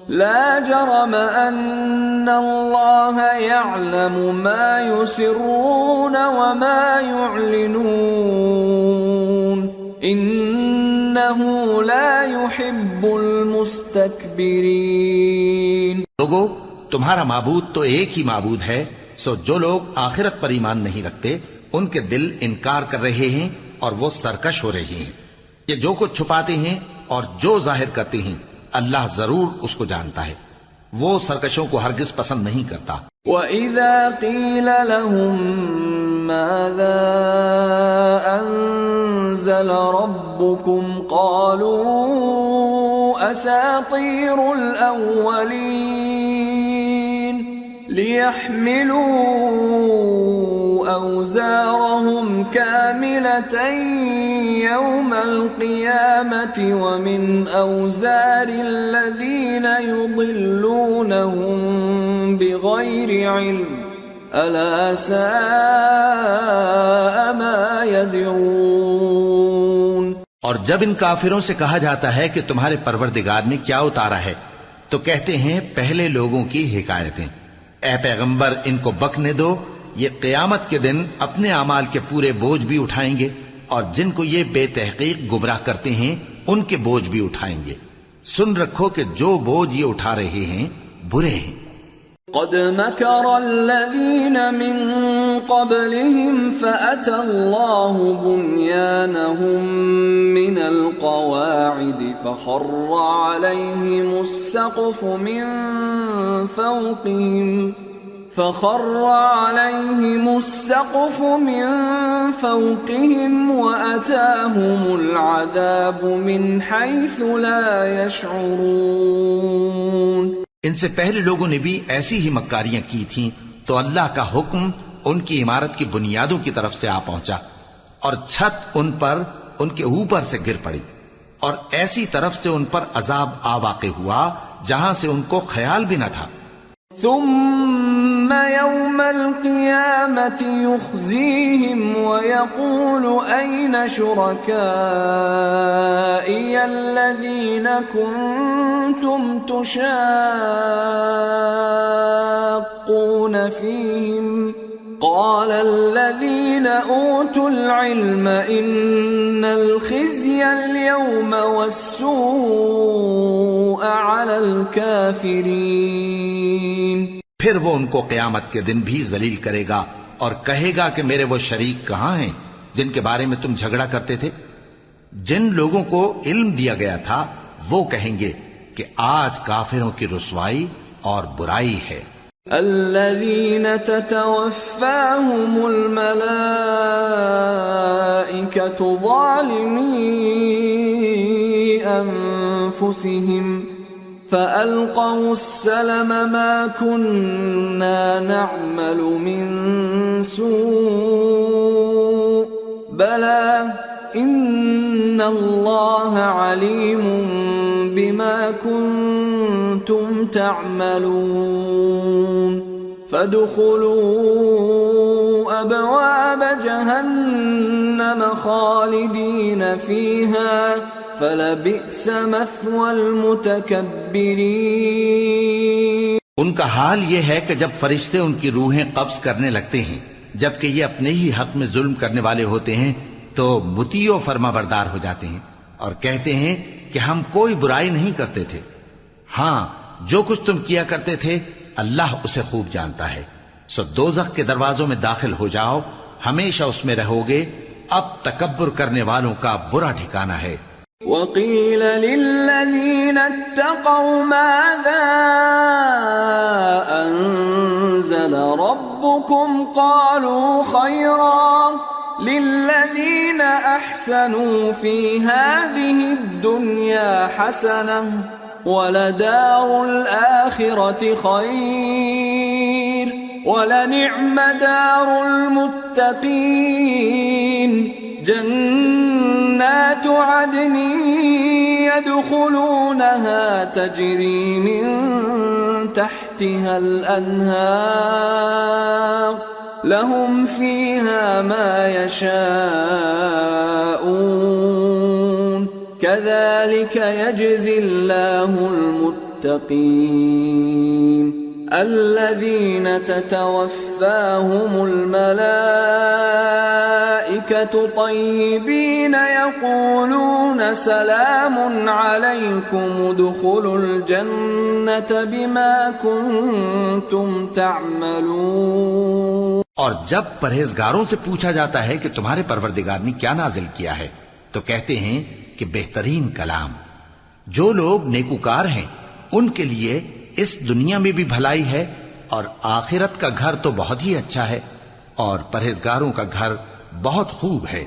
لا جرم أن الله يعلم ما يسرون وما يعلنون إنه لا يحب المستكبرين. لوگو، تمہارا معبود تو ایک ہی معبود ہے، سو جو لوگ آخرت پر ایمان نہیں رکھتے ان کے دل انکار کر رہے ہیں اور وہ سرکش ہو رہے ہیں. یہ جو کچھ چھپاتے ہیں اور جو ظاہر کرتے ہیں اللہ ضرور اس کو جانتا ہے. وہ سرکشوں کو ہرگز پسند نہیں کرتا. وَإِذَا قِيلَ لَهُم مَّاذَا أَنزَلَ رَبُّكُمْ قَالُوا أَسَاطِيرُ الْأَوَّلِينَ لِيَحْمِلُوا أَوْزَارَهُمْ كَامِلَةً يَوْمَ الْقِيَامَةِ وَمِنْ أَوْزَارِ الَّذِينَ يُضِلُّونَهُم بِغَيْرِ عِلْمٍ أَلَا سَاءَ مَا يَزِرُونَ. اور جب ان کافروں سے کہا جاتا ہے کہ تمہارے پروردگار نے کیا اتارا ہے تو کہتے ہیں پہلے لوگوں کی حکایتیں. اے پیغمبر، ان کو بکنے دو، یہ قیامت کے دن اپنے اعمال کے پورے بوجھ بھی اٹھائیں گے اور جن کو یہ بے تحقیق گمراہ کرتے ہیں ان کے بوجھ بھی اٹھائیں گے. سن رکھو کہ جو بوجھ یہ اٹھا رہے ہیں برے ہیں. قد مكر الذين من قبلهم فأتى الله بنيانهم من القواعد فخر عليهم السقف من فوقهم وأتاهم العذاب من حيث لا يشعرون. ان سے پہلے لوگوں نے بھی ایسی ہی مکاریاں کی تھیں تو اللہ کا حکم ان کی عمارت کی بنیادوں کی طرف سے آ پہنچا اور چھت ان پر ان کے اوپر سے گر پڑی اور ایسی طرف سے ان پر عذاب آ واقع ہوا جہاں سے ان کو خیال بھی نہ تھا. ثم يوم القيامة يخزيهم ويقول أين شركائي الذين كنتم تشاقون فيهم قال الذين أوتوا العلم إن الخزي اليوم والسوء على الكافرين. پھر وہ ان کو قیامت کے دن بھی ذلیل کرے گا اور کہے گا کہ میرے وہ شریک کہاں ہیں جن کے بارے میں تم جھگڑا کرتے تھے. جن لوگوں کو علم دیا گیا تھا وہ کہیں گے کہ آج کافروں کی رسوائی اور برائی ہے. الذين تتوفاهم الملائكة ظالمي أنفسهم فألقوا السلم ما كنا نعمل من سوء بلى إن الله عليم بما كنتم تعملون. فادخلوا أبواب جهنم خالدين فيها فلبئس مثوى المتكبرين. ان کا حال یہ ہے کہ جب فرشتے ان کی روحیں قبض کرنے لگتے ہیں جبکہ یہ اپنے ہی حق میں ظلم کرنے والے ہوتے ہیں تو مطیع و فرما بردار ہو جاتے ہیں اور کہتے ہیں کہ ہم کوئی برائی نہیں کرتے تھے. ہاں، جو کچھ تم کیا کرتے تھے اللہ اسے خوب جانتا ہے. سو دوزخ کے دروازوں میں داخل ہو جاؤ، ہمیشہ اس میں رہو گے. اب تکبر کرنے والوں کا برا ٹھکانہ ہے. وَقِيلَ لِلَّذِينَ اتَّقَوْا مَاذَا أَنزَلَ رَبُّكُمْ قَالُوا خَيْرًا لِلَّذِينَ أَحْسَنُوا فِي هَذِهِ الدُّنْيَا حَسَنَةٌ وَلَدَارُ الْآخِرَةِ خَيْرٌ وَلَنِعْمَ دَارُ الْمُتَّقِينَ جنات عدن يدخلونها تجري من تحتها الأنهار لهم فيها ما يشاءون كذلك يجزي الله المتقين الذين تتوفاهم الملائكة طيبين يقولون سلام عليكم ادخلوا الجنة بما كنتم تعملون. اور جب پرہیزگاروں سے پوچھا جاتا ہے کہ تمہارے پروردگار نے کیا نازل کیا ہے تو کہتے ہیں کہ بہترین کلام. جو لوگ نیکوکار ہیں ان کے لیے اس دنیا میں بھی بھلائی ہے اور آخرت کا گھر تو بہت ہی اچھا ہے اور پرہیزگاروں کا گھر بہت خوب ہے.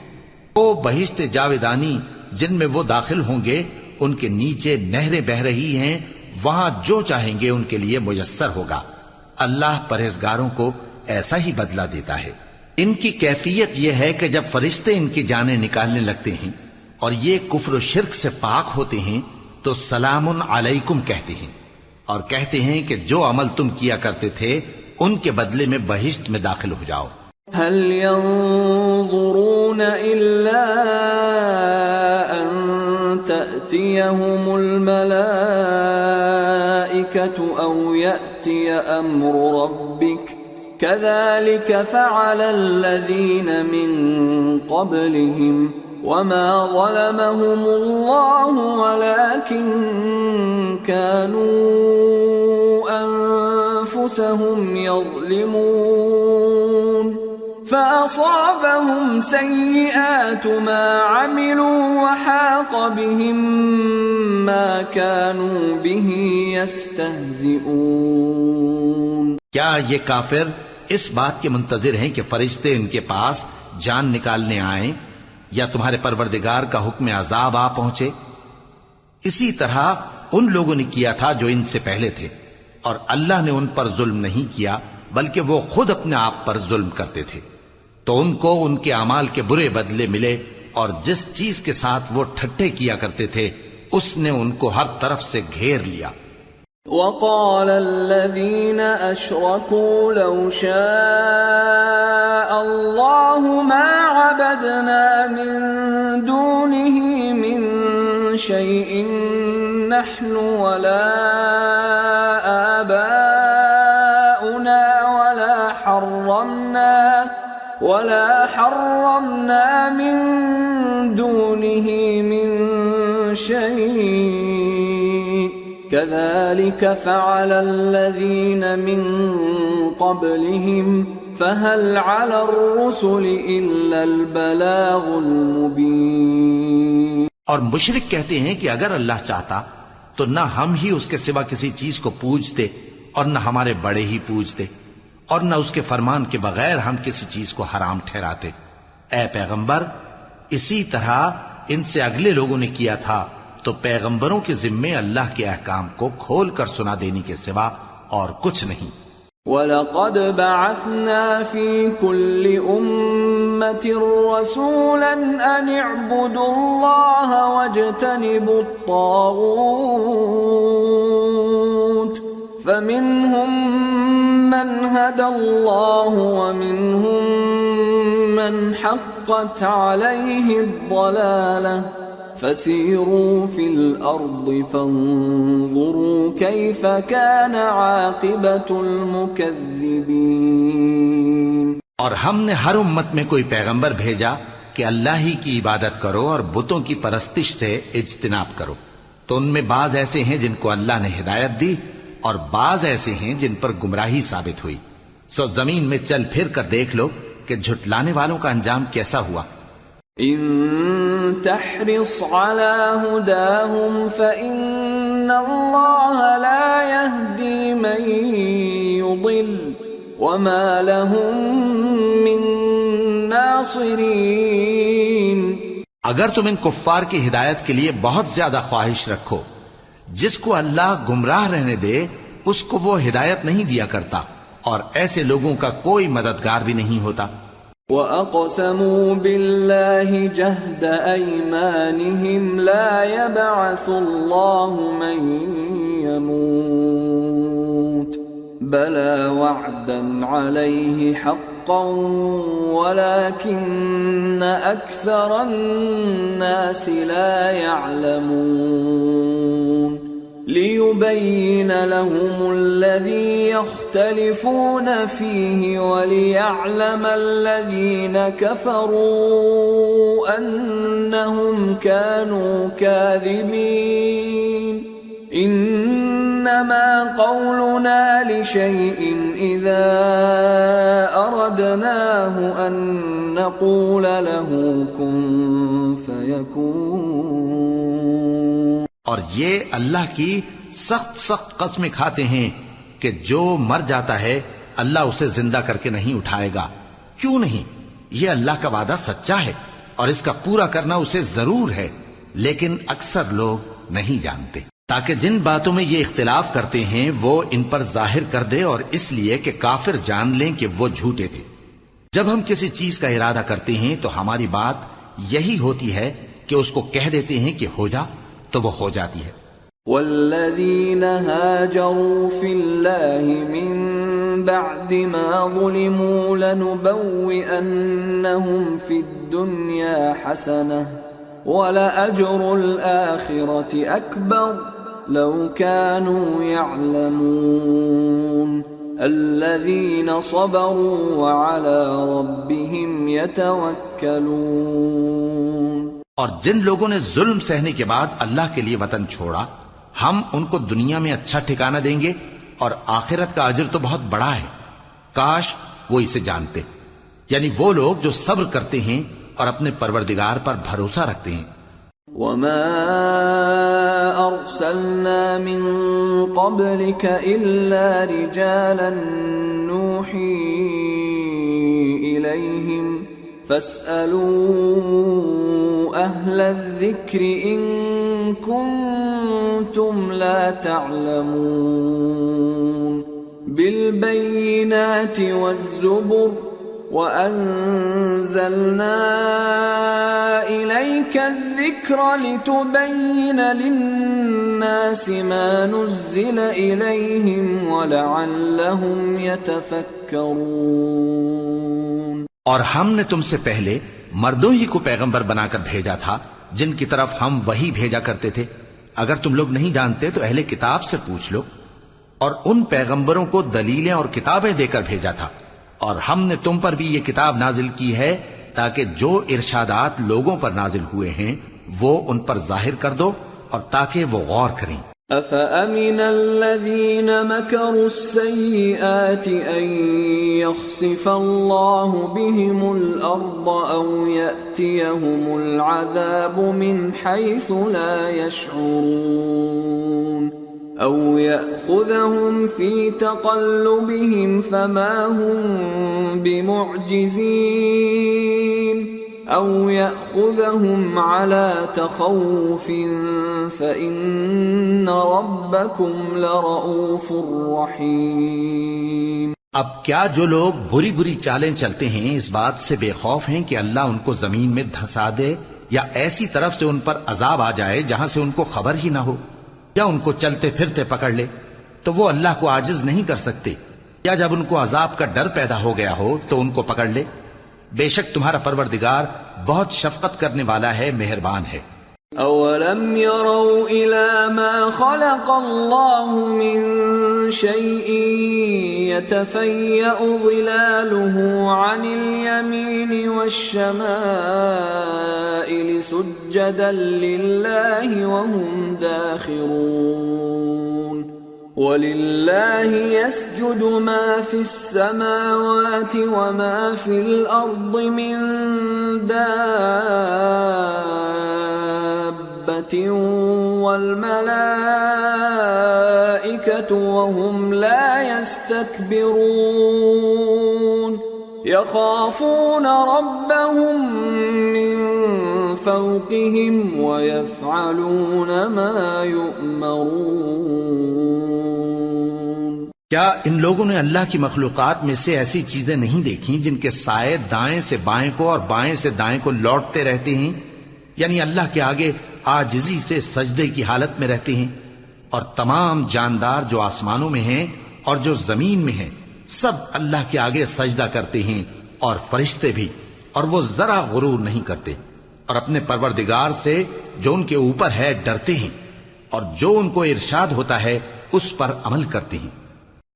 وہ بہشت جاویدانی جن میں وہ داخل ہوں گے ان کے نیچے نہریں بہ رہی ہیں، وہاں جو چاہیں گے ان کے لیے میسر ہوگا. اللہ پرہیزگاروں کو ایسا ہی بدلہ دیتا ہے. ان کی کیفیت یہ ہے کہ جب فرشتے ان کی جانیں نکالنے لگتے ہیں اور یہ کفر و شرک سے پاک ہوتے ہیں تو سلام علیکم کہتے ہیں اور کہتے ہیں کہ جو عمل تم کیا کرتے تھے ان کے بدلے میں بہشت میں داخل ہو جاؤ. هل ينظرون إلا أن تأتيهم الملائكة أو يأتي أمر ربك كذلك فعل الذين من قبلهم وما ظلمهم الله ولكن كانوا أنفسهم يظلمون فأصابهم سيئات ما عملوا وحاق بهم ما كانوا به يستهزئون. کیا یہ کافر اس بات کے منتظر ہیں کہ فرشتے ان کے پاس جان نکالنے آئیں یا تمہارے پروردگار کا حکم عذاب آ پہنچے؟ اسی طرح ان لوگوں نے کیا تھا جو ان سے پہلے تھے اور اللہ نے ان پر ظلم نہیں کیا بلکہ وہ خود اپنے آپ پر ظلم کرتے تھے. تو ان کو ان کے اعمال کے برے بدلے ملے اور جس چیز کے ساتھ وہ ٹھٹھے کیا کرتے تھے اس نے ان کو ہر طرف سے گھیر لیا. وقال الذين أشركوا لو شاء الله ما عبدنا من دونه من شيء نحن ولا آباؤنا ولا حرمنا من دونه من شيء كذلك فعل الذين من قبلهم فهل على الرسل إلا البلاغ المبين. اور مشرک کہتے ہیں کہ اگر اللہ چاہتا تو نہ ہم ہی اس کے سوا کسی چیز کو پوجتے اور نہ ہمارے بڑے ہی پوجتے اور نہ اس کے فرمان کے بغیر ہم کسی چیز کو حرام ٹھہراتے. اے پیغمبر اسی طرح ان سے اگلے لوگوں نے کیا تھا تو پیغمبروں کے ذمے اللہ کے احکام کو کھول کر سنا دینے کے سوا اور کچھ نہیں. وَلَقَدْ بَعَثْنَا فِي كُلِّ أُمَّةٍ رَسُولًا أَنِ اعْبُدُوا اللَّهَ وَاجْتَنِبُوا الطَّاغُوتَ فَمِنْهُمْ مَنْ هَدَى اللَّهُ وَمِنْهُمْ مَنْ حَقَّتْ عَلَيْهِ الضَّلَالَةُ فَسِيرُوا فِي الْأَرْضِ فَانظُرُوا كَيْفَ كَانَ عَاقِبَةُ الْمُكَذِّبِينَ. اور ہم نے ہر امت میں کوئی پیغمبر بھیجا کہ اللہ ہی کی عبادت کرو اور بتوں کی پرستش سے اجتناب کرو. تو ان میں بعض ایسے ہیں جن کو اللہ نے ہدایت دی اور بعض ایسے ہیں جن پر گمراہی ثابت ہوئی. سو زمین میں چل پھر کر دیکھ لو کہ جھٹلانے والوں کا انجام کیسا ہوا. ان تحرص على هداهم فإن الله لا يهدي من يضل وما لهم من ناصرين. اگر تم ان کفار کی ہدایت کے لیے بہت زیادہ خواہش رکھو، جس کو اللہ گمراہ رہنے دے اس کو وہ ہدایت نہیں دیا کرتا اور ایسے لوگوں کا کوئی مددگار بھی نہیں ہوتا. وَأَقْسَمُوا بِاللَّهِ جَهْدَ أَيْمَانِهِمْ لَا يَبْعَثُ اللَّهُ مَن يَمُوتُ بَلَى وَعْدًا عَلَيْهِ حَقٌّ حقا ولكن أكثر الناس لا يعلمون ليبين لهم الذي يختلفون فيه وليعلم الذين كفروا أنهم كانوا كاذبين إنما قولنا لشيء إذا أردناه أن نقول له كن فيكون. اور یہ اللہ کی سخت سخت قسمیں کھاتے ہیں کہ جو مر جاتا ہے اللہ اسے زندہ کر کے نہیں اٹھائے گا. کیوں نہیں؟ یہ اللہ کا وعدہ سچا ہے اور اس کا پورا کرنا اسے ضرور ہے، لیکن اکثر لوگ نہیں جانتے. تاکہ جن باتوں میں یہ اختلاف کرتے ہیں وہ ان پر ظاہر کر دے، اور اس لیے کہ کافر جان لیں کہ وہ جھوٹے تھے. جب ہم کسی چیز کا ارادہ کرتے ہیں تو ہماری بات یہی ہوتی ہے کہ اس کو کہہ دیتے ہیں کہ ہو جا، تو وہ ہو جاتی ہے. والذین هاجروا فی اللہ من بعد ما ظلموا لنبوئنہم فی الدنیا حسنہ وَلَأَجْرُ الْآخِرَةِ أَكْبَرُ لَوْ كَانُوا يَعْلَمُونَ الَّذِينَ صَبَرُوا وَعَلَى رَبِّهِمْ يَتَوَكَّلُونَ. اور جن لوگوں نے ظلم سہنے کے بعد اللہ کے لیے وطن چھوڑا، ہم ان کو دنیا میں اچھا ٹھکانہ دیں گے اور آخرت کا اجر تو بہت بڑا ہے. کاش وہ اسے جانتے. یعنی وہ لوگ جو صبر کرتے ہیں اور اپنے پروردگار پر بھروسہ رکھتے ہیں. وَمَا أَرْسَلْنَا مِن قَبْلِكَ إِلَّا رِجَالًا نُوحِي إِلَيْهِمْ فَاسْأَلُوا أَهْلَ الذِّكْرِ إِن كُنتُمْ لَا تَعْلَمُونَ بِالْبَيِّنَاتِ وَالزُّبُرِ وَأَنزَلْنَا إِلَيْكَ الذِّكْرَ لِتُبَيِّنَ لِلنَّاسِ مَا نُزِّلَ إِلَيْهِمْ وَلَعَلَّهُمْ يَتَفَكَّرُونَ. اور ہم نے تم سے پہلے مردوں ہی کو پیغمبر بنا کر بھیجا تھا جن کی طرف ہم وحی بھیجا کرتے تھے. اگر تم لوگ نہیں جانتے تو اہل کتاب سے پوچھ لو. اور ان پیغمبروں کو دلیلیں اور کتابیں دے کر بھیجا تھا. اور ہم نے تم پر بھی یہ کتاب نازل کی ہے تاکہ جو ارشادات لوگوں پر نازل ہوئے ہیں وہ ان پر ظاہر کر دو اور تاکہ وہ غور کریں. أَفَأَمِنَ الَّذِينَ مَكَرُوا السَّيِّئَاتِ أَن يَخْسِفَ اللَّهُ بِهِمُ الْأَرْضَ أَوْ يَأْتِيَهُمُ الْعَذَابُ مِنْ حَيْثُ لَا يَشْعُرُونَ أَوْ يَأْخُذَهُمْ فِي تَقَلُّبِهِمْ فَمَا هُمْ بِمُعْجِزِينَ أَوْ يَأْخُذَهُمْ عَلَى تَخَوُّفٍ فَإِنَّ رَبَّكُمْ لَرَءُوفٌ رَحِيمٌ. اب کیا جو لوگ بری بری چالیں چلتے ہیں اس بات سے بے خوف ہیں کہ اللہ ان کو زمین میں دھسا دے یا ایسی طرف سے ان پر عذاب آ جائے جہاں سے ان کو خبر ہی نہ ہو، یا ان کو چلتے پھرتے پکڑ لے، تو وہ اللہ کو عاجز نہیں کر سکتے، یا جب ان کو عذاب کا ڈر پیدا ہو گیا ہو تو ان کو پکڑ لے. بے شک تمہارا پروردگار بہت شفقت کرنے والا ہے، مہربان ہے. أَوَلَمْ يَرَوْا إِلَى مَا خَلَقَ اللَّهُ مِن شَيْءٍ يَتَفَيَّأُ ظِلَالُهُ عَنِ الْيَمِينِ وَالشَّمَائِلِ سُجَّدًا لِلَّهِ وَهُمْ دَاخِرُونَ. وَلِلَّهِ يَسْجُدُ مَا فِي السَّمَاوَاتِ وَمَا فِي الْأَرْضِ مِن دَابَّةٍ وَالْمَلَائِكَةُ وَهُمْ لَا يَسْتَكْبِرُونَ يَخَافُونَ رَبَّهُم مِّن فَوْقِهِمْ وَيَفْعَلُونَ مَا يُؤْمَرُونَ. کیا ان لوگوں نے اللہ کی مخلوقات میں سے ایسی چیزیں نہیں دیکھی جن کے سائے دائیں سے بائیں کو اور بائیں سے دائیں کو لوٹتے رہتے ہیں، یعنی اللہ کے آگے عاجزی سے سجدے کی حالت میں رہتے ہیں؟ اور تمام جاندار جو آسمانوں میں ہیں اور جو زمین میں ہیں سب اللہ کے آگے سجدہ کرتے ہیں اور فرشتے بھی، اور وہ ذرا غرور نہیں کرتے، اور اپنے پروردگار سے جو ان کے اوپر ہے ڈرتے ہیں، اور جو ان کو ارشاد ہوتا ہے اس پر عمل کرتے ہیں۔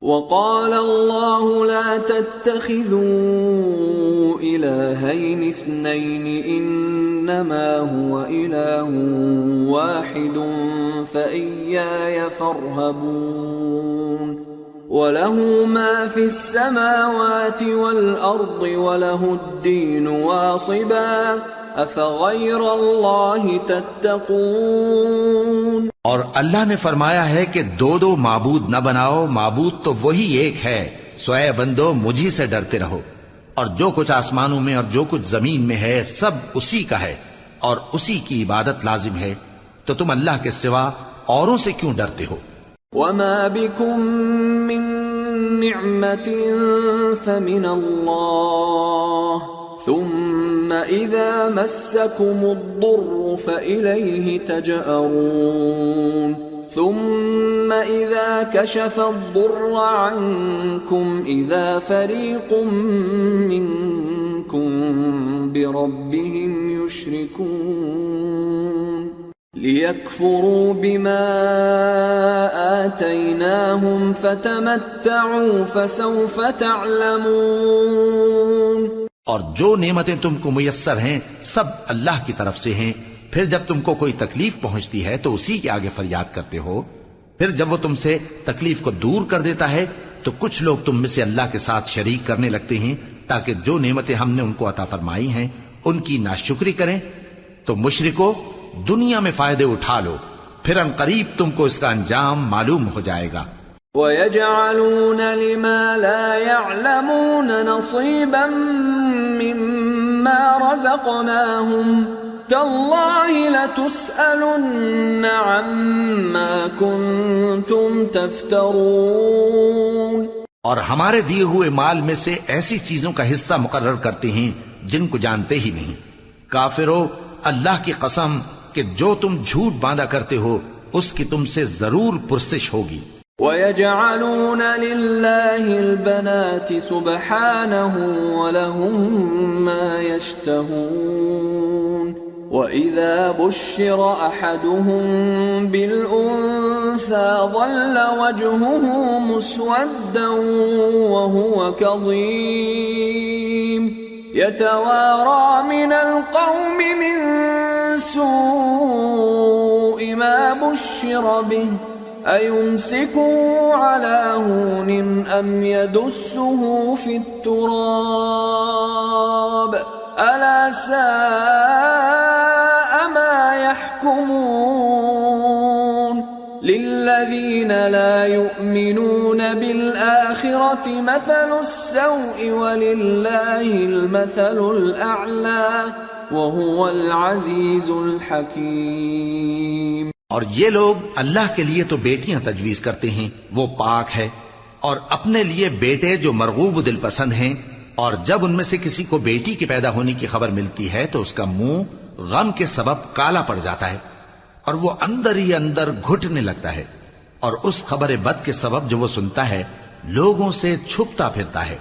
وقال الله لا تتخذوا إلهين اثنين إنما هو إله واحد فإياي فارهبون وله ما في السماوات والأرض وله الدين واصبا أفغير الله تتقون۔ اور اللہ نے فرمایا ہے کہ دو دو معبود نہ بناؤ، معبود تو وہی ایک ہے، سو اے بندو مجھی سے ڈرتے رہو، اور جو کچھ آسمانوں میں اور جو کچھ زمین میں ہے سب اسی کا ہے اور اسی کی عبادت لازم ہے، تو تم اللہ کے سوا اوروں سے کیوں ڈرتے ہو؟ وما بكم من نعمة فمن الله ثم إذا مسكم الضر فإليه تجأرون ثم إذا كشف الضر عنكم إذا فريق منكم بربهم يشركون ليكفروا بما آتيناهم فتمتعوا فسوف تعلمون۔ اور جو نعمتیں تم کو میسر ہیں سب اللہ کی طرف سے ہیں، پھر جب تم کو کوئی تکلیف پہنچتی ہے تو اسی کے آگے فریاد کرتے ہو، پھر جب وہ تم سے تکلیف کو دور کر دیتا ہے تو کچھ لوگ تم میں سے اللہ کے ساتھ شریک کرنے لگتے ہیں تاکہ جو نعمتیں ہم نے ان کو عطا فرمائی ہیں ان کی ناشکری کریں۔ تو مشرکو دنیا میں فائدے اٹھا لو، پھر ان قریب تم کو اس کا انجام معلوم ہو جائے گا۔ وَيَجْعَلُونَ لِمَا لَا يَعْلَمُونَ نَصِيبًا مِّمَّا رَزَقْنَاهُمْ تَاللَّهِ لَتُسْأَلُنَّ عَمَّا كُنتُمْ تَفْتَرُونَ۔ اور ہمارے دیے ہوئے مال میں سے ایسی چیزوں کا حصہ مقرر کرتے ہیں جن کو جانتے ہی نہیں۔ کافرو، اللہ کی قسم کہ جو تم جھوٹ باندھا کرتے ہو اس کی تم سے ضرور پرسش ہوگی۔ وَيَجْعَلُونَ لِلَّهِ الْبَنَاتِ سُبْحَانَهُ وَلَهُم مَّا يَشْتَهُونَ وَإِذَا بُشِّرَ أَحَدُهُم بِالْأُنثَىٰ ظَلَّ وَجْهُهُ مُسْوَدًّا وَهُوَ كَظِيمٌ يَتَوَارَىٰ مِنَ الْقَوْمِ مِن سُوءِ مَا بُشِّرَ بِهِ أَيُمْسِكُهُ عَلَىٰ هُونٍ أَمْ يَدُسُّهُ فِي التُّرَابِ أَلَا سَاءَ مَا يَحْكُمُونَ لِلَّذِينَ لَا يُؤْمِنُونَ بِالْآخِرَةِ مَثَلُ السَّوْءِ وَلِلَّهِ الْمَثَلُ الْأَعْلَىٰ وَهُوَ الْعَزِيزُ الْحَكِيمُ۔ اور یہ لوگ اللہ کے لیے تو بیٹیاں تجویز کرتے ہیں، وہ پاک ہے، اور اپنے لیے بیٹے جو مرغوب دل پسند ہیں، اور جب ان میں سے کسی کو بیٹی کے پیدا ہونے کی خبر ملتی ہے تو اس کا منہ غم کے سبب کالا پڑ جاتا ہے اور وہ اندر ہی اندر گھٹنے لگتا ہے، اور اس خبر بد کے سبب جو وہ سنتا ہے لوگوں سے چھپتا پھرتا ہے،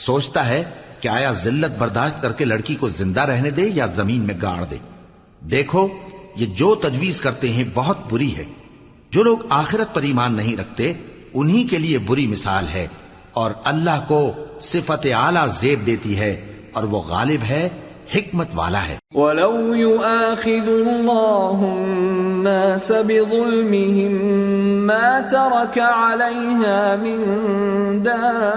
سوچتا ہے کہ آیا ذلت برداشت کر کے لڑکی کو زندہ رہنے دے یا زمین میں گاڑ دے۔ دیکھو یہ جو تجویز کرتے ہیں بہت بری ہے۔ جو لوگ آخرت پر ایمان نہیں رکھتے انہی کے لیے بری مثال ہے، اور اللہ کو صفت اعلیٰ زیب دیتی ہے اور وہ غالب ہے، حکمت والا ہے۔ وَلَوْ يُؤَاخِذُ اللَّهُ النَّاسَ بِظُلْمِهِمْ مَا تَرَكَ عَلَيْهَا مِن دَابَّةٍ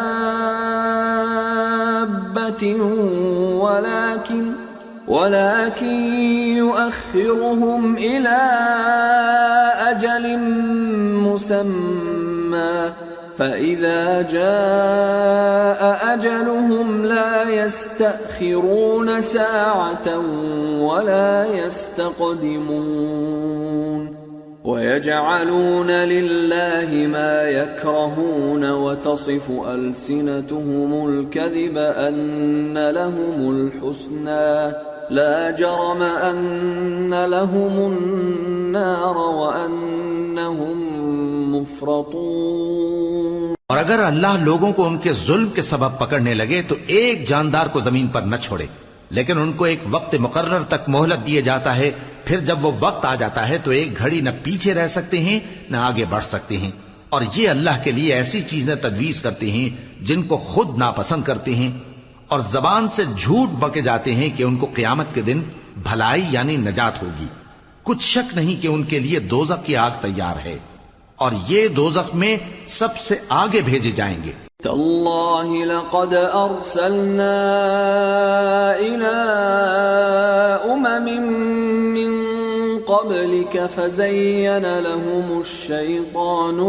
ولكن يؤخرهم إلى أجل مسمى فإذا جاء أجلهم لا يستأخرون ساعة ولا يستقدمون ويجعلون لله ما يكرهون وتصف ألسنتهم الكذب أن لهم الحسنى لا جرم أن لهم النار وأنهم مفرطون۔ اور اگر اللہ لوگوں کو ان کے ظلم کے سبب پکڑنے لگے تو ایک جاندار کو زمین پر نہ چھوڑے، لیکن ان کو ایک وقت مقرر تک مہلت دیے جاتا ہے، پھر جب وہ وقت آ جاتا ہے تو ایک گھڑی نہ پیچھے رہ سکتے ہیں نہ آگے بڑھ سکتے ہیں، اور یہ اللہ کے لیے ایسی چیزیں تجویز کرتے ہیں جن کو خود ناپسند کرتے ہیں، اور زبان سے جھوٹ بکے جاتے ہیں کہ ان کو قیامت کے دن بھلائی یعنی نجات ہوگی۔ کچھ شک نہیں کہ ان کے لیے دوزخ کی آگ تیار ہے، اور یہ دوزخ میں سب سے آگے بھیجے جائیں گے۔ تاللہ لقد ارسلنا الى من قبلك فزين لهم الشيطان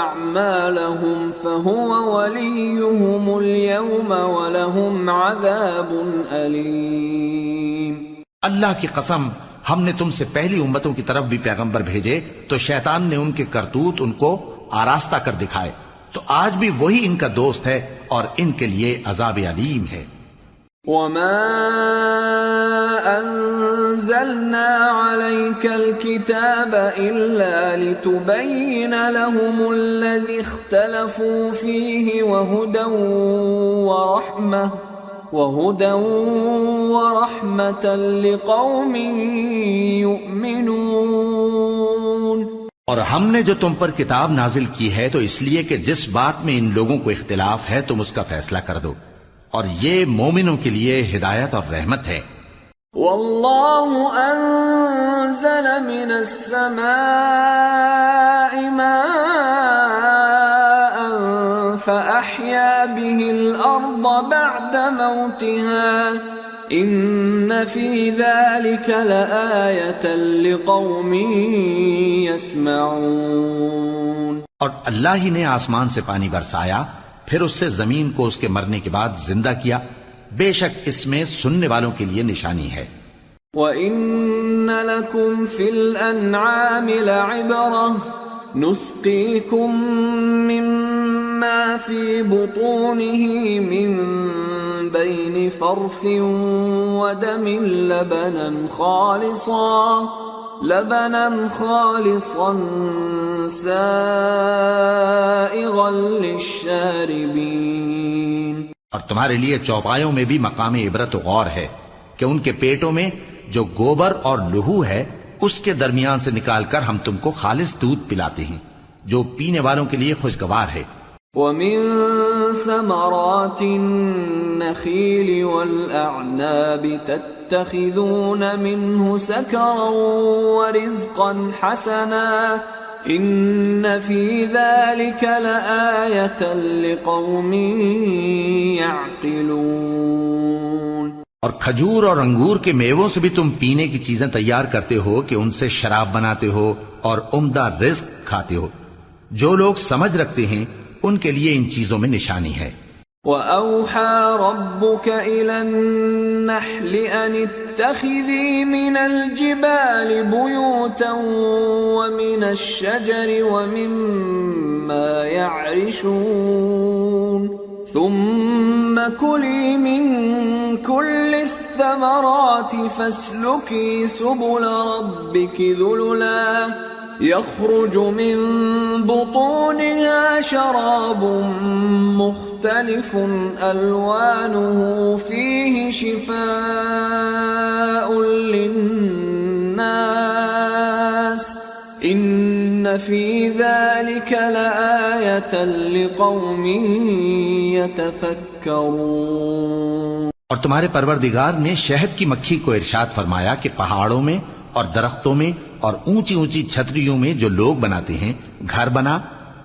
أعمالهم فهو وليهم اليوم ولهم عذاب أليم۔ اللہ کی قسم، ہم نے تم سے پہلی امتوں کی طرف بھی پیغمبر بھیجے تو شیطان نے ان کے کرتوت ان کو آراستہ کر دکھائے، تو آج بھی وہی ان کا دوست ہے اور ان کے لیے عذاب علیم ہے۔ وما أنزلنا عليك الكتاب إلا لتبين لهم الذي اختلفوا فيه وهدى ورحمة لقوم يؤمنون۔ اور ہم نے جو تم پر کتاب نازل کی ہے تو اس لیے کہ جس بات میں ان لوگوں کو اختلاف ہے تم اس کا فیصلہ کر دو، اور یہ مومنوں کے لیے ہدایت اور رحمت ہے۔ واللہ انزل من السماء ماء فأحيا به الأرض بعد موتها ان في ذلك لآية لقوم يسمعون۔ اور اللہ ہی نے آسمان سے پانی برسایا، پھر اس سے زمین کو اس کے مرنے کے بعد زندہ کیا، بے شک اس میں سننے والوں کے لیے نشانی ہے۔ وَإِنَّ لَكُمْ فِي الْأَنْعَامِ لَعِبْرَةً نُسْقِيكُم مِّمَّا فِي بُطُونِهِ مِن بَيْنِ فَرْثٍ وَدَمٍ لبنا خالصا سائغا للشاربین۔ اور تمہارے لیے چوپایوں میں بھی مقام عبرت و غور ہے کہ ان کے پیٹوں میں جو گوبر اور لہو ہے اس کے درمیان سے نکال کر ہم تم کو خالص دودھ پلاتے ہیں جو پینے والوں کے لیے خوشگوار ہے۔ وَمِن ثَمَرَاتِ النَّخِيلِ وَالْأَعْنَابِ تَتَّخِذُونَ مِنْهُ سَكَرًا وَرِزْقًا حَسَنًا إِنَّ فِي ذَلِكَ لَآيَةً لِقَوْمٍ يَعْقِلُونَ۔ اور کھجور اور انگور کے میووں سے بھی تم پینے کی چیزیں تیار کرتے ہو کہ ان سے شراب بناتے ہو اور عمدہ رزق کھاتے ہو، جو لوگ سمجھ رکھتے ہیں ان کے لیے ان چیزوں میں نشانی ہے۔ وَأَوْحَى رَبُّكَ إِلَى النَّحْلِ أَنِ اتَّخِذِي مِنَ الْجِبَالِ بُيُوتًا وَمِنَ الشَّجَرِ وَمِمَّا يَعْرِشُونَ ثُمَّ كُلِي مِن كُلِّ الثَّمَرَاتِ فَاسْلُكِي سُبُلَ رَبِّكِ ذُلُلًا يخرج من بطونها شراب مختلف ألوانه فيه شفاء للناس إن في ذلك لآية لقوم يتفكرون۔ اور تمہارے پروردگار نے شہد کی مکھی کو ارشاد فرمایا کہ پہاڑوں میں اور درختوں میں اور اونچی اونچی چھتریوں میں جو لوگ بناتے ہیں گھر بنا،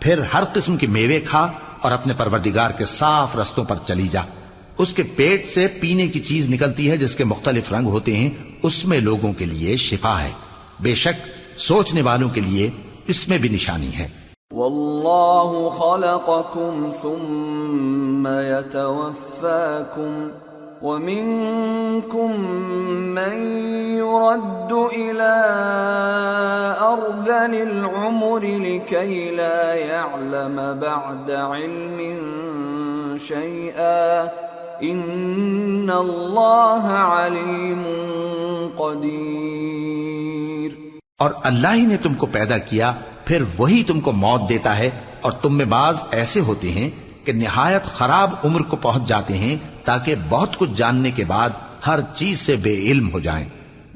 پھر ہر قسم کے میوے کھا اور اپنے پروردگار کے صاف رستوں پر چلی جا۔ اس کے پیٹ سے پینے کی چیز نکلتی ہے جس کے مختلف رنگ ہوتے ہیں، اس میں لوگوں کے لیے شفا ہے، بے شک سوچنے والوں کے لیے اس میں بھی نشانی ہے۔ واللہ خلقکم ثم یتوفاکم وَمِنكُم مَّن يُرَدُّ إِلَىٰ أَرْذَلِ الْعُمُرِ لِكَيْ لَا يَعْلَمَ بَعْدَ عِلْمٍ شَيْئًا إِنَّ اللَّهَ عَلِيمٌ قَدِيرٌ۔ اور اللہ ہی نے تم کو پیدا کیا، پھر وہی تم کو موت دیتا ہے، اور تم میں بعض ایسے ہوتے ہیں کہ نہایت خراب عمر کو پہنچ جاتے ہیں تاکہ بہت کچھ جاننے کے بعد ہر چیز سے بے علم ہو جائیں۔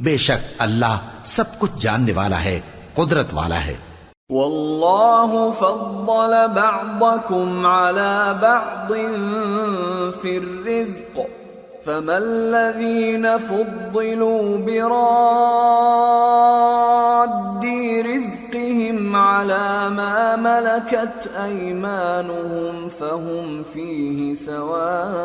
بے شک اللہ سب کچھ جاننے والا ہے، قدرت والا ہے۔ واللہ فضل بعضکم علی بعض فی الرزق فما الذین فضلوا براد رزقهم على ما ملكت أيمانهم فهم فيه سواء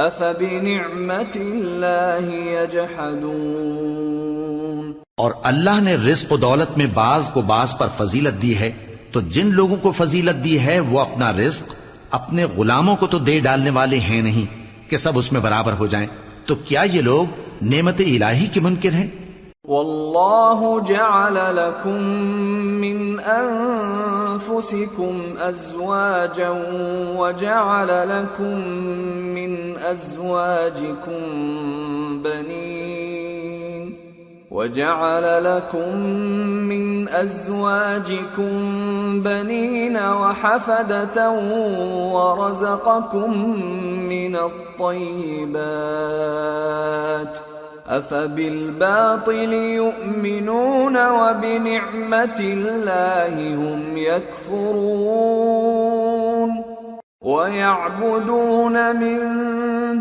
أفبنعمة الله يجحدون۔ اور اللہ نے رزق و دولت میں بعض کو بعض پر فضیلت دی ہے، تو جن لوگوں کو فضیلت دی ہے وہ اپنا رزق اپنے غلاموں کو تو دے ڈالنے والے ہیں نہیں کہ سب اس میں برابر ہو جائیں، تو کیا یہ لوگ نعمت الہی کے منکر ہیں؟ واللہ جعل لکم من انفسکم ازواجا وجعل لکم من ازواجکم بنین وجعل لكم من أزواجكم بنين وحفدة ورزقكم من الطيبات أفبالباطل يؤمنون وبنعمة الله هم يكفرون ويعبدون من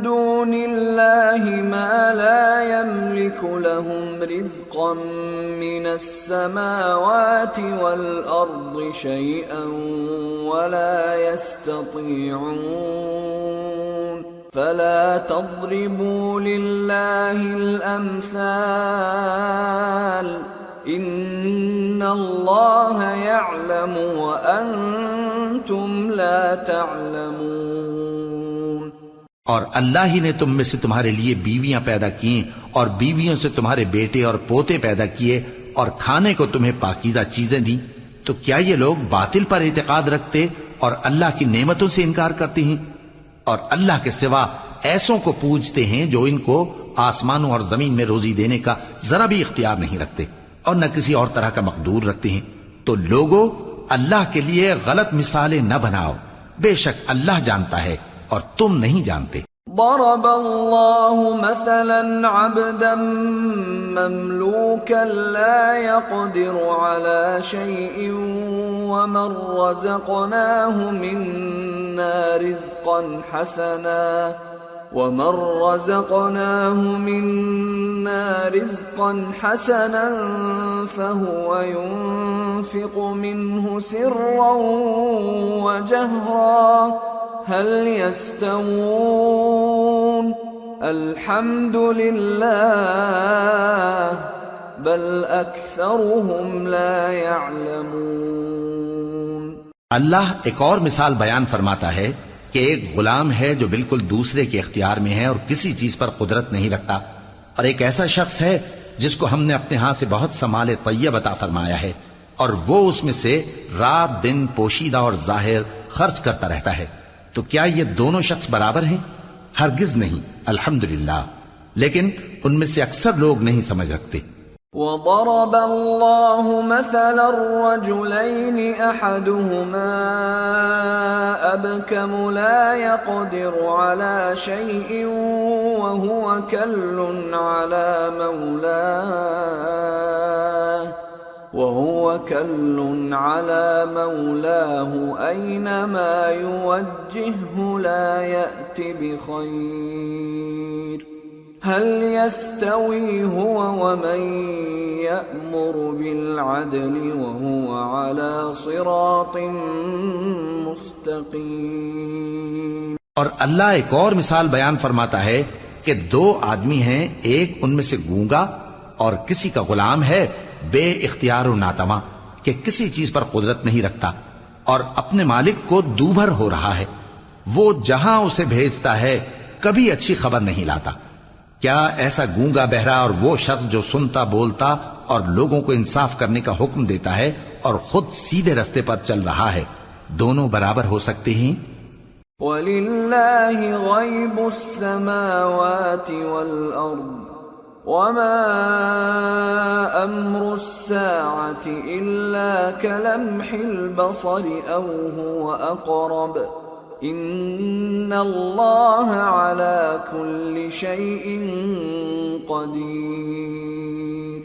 دون الله ما لا يملك لهم رزقا من السماوات والأرض شيئا ولا يستطيعون فلا تضربوا لله الأمثال ان اللہ یعلم وانتم لا تعلمون۔ اور اللہ ہی نے تم میں سے تمہارے لیے بیویاں پیدا کی اور بیویوں سے تمہارے بیٹے اور پوتے پیدا کیے اور کھانے کو تمہیں پاکیزہ چیزیں دی، تو کیا یہ لوگ باطل پر اعتقاد رکھتے اور اللہ کی نعمتوں سے انکار کرتے ہیں؟ اور اللہ کے سوا ایسوں کو پوجتے ہیں جو ان کو آسمانوں اور زمین میں روزی دینے کا ذرا بھی اختیار نہیں رکھتے اور نہ کسی اور طرح کا مقدور رکھتے ہیں۔ تو لوگو اللہ کے لیے غلط مثالیں نہ بناؤ، بے شک اللہ جانتا ہے اور تم نہیں جانتے۔ ضرب اللہ مثلا عبدا مملوكا لا يقدر على شيء ومن رزقناه منا رزقا حسنا فهو ينفق منه سرا وجهرا هل يستوون الحمد لله بل أكثرهم لا يعلمون۔ اللہ ایک اور مثال بیان فرماتا ہے کہ ایک غلام ہے جو بالکل دوسرے کے اختیار میں ہے اور کسی چیز پر قدرت نہیں رکھتا، اور ایک ایسا شخص ہے جس کو ہم نے اپنے ہاں سے بہت سا مال طیب عطا فرمایا ہے اور وہ اس میں سے رات دن پوشیدہ اور ظاہر خرچ کرتا رہتا ہے، تو کیا یہ دونوں شخص برابر ہیں؟ ہرگز نہیں، الحمدللہ، لیکن ان میں سے اکثر لوگ نہیں سمجھ رکھتے۔ وضرب الله مثلا الرجلين أحدهما أبكم لا يقدر على شيء وهو كل على مولاه أينما يوجهه لا يأت بخير هل يستوي هو ومن يأمر بالعدل وهو على صراط مستقيم۔ اور اللہ ایک اور مثال بیان فرماتا ہے کہ دو آدمی ہیں، ایک ان میں سے گونگا اور کسی کا غلام ہے بے اختیار و ناتواں کہ کسی چیز پر قدرت نہیں رکھتا اور اپنے مالک کو دوبھر ہو رہا ہے، وہ جہاں اسے بھیجتا ہے کبھی اچھی خبر نہیں لاتا۔ کیا ایسا گونگا بہرا اور وہ شخص جو سنتا بولتا اور لوگوں کو انصاف کرنے کا حکم دیتا ہے اور خود سیدھے رستے پر چل رہا ہے، دونوں برابر ہو سکتے ہیں؟ وَلِلَّهِ غَيْبُ السَّمَاوَاتِ وَالْأَرْضِ وما أمر الساعة إلا كلمح البصر أو هو أقرب إن الله على كل شيء قدير۔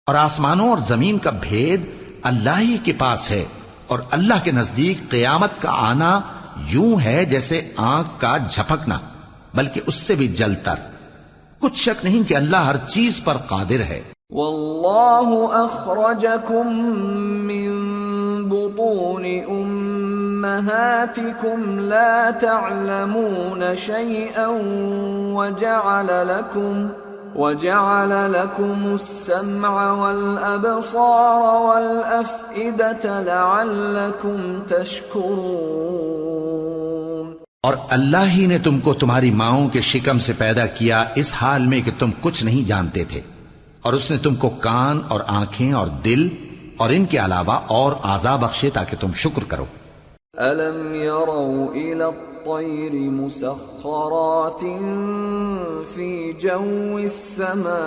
اور آسمانوں اور زمین کا بھید اللہ ہی کے پاس ہے، اور اللہ کے نزدیک قیامت کا آنا یوں ہے جیسے آنکھ کا جھپکنا، بلکہ اس سے بھی جل تر۔ کچھ شک نہیں کہ اللہ ہر چیز پر قادر ہے۔ واللہ اخرجکم من بطون امہاتکم لا تعلمون شیئا وجعل لكم السمع والأبصار والأفئدة لعلكم تشکرون۔ اور اللہ ہی نے تم کو تمہاری ماؤں کے شکم سے پیدا کیا اس حال میں کہ تم کچھ نہیں جانتے تھے، اور اس نے تم کو کان اور آنکھیں اور دل اور ان کے علاوہ اور اعضاء بخشے تاکہ تم شکر کرو۔ أَلَمْ يَرَوْا إِلَى الطَّيْرِ مُسَخَّرَاتٍ فِي جَوِّ السَّمَاءِ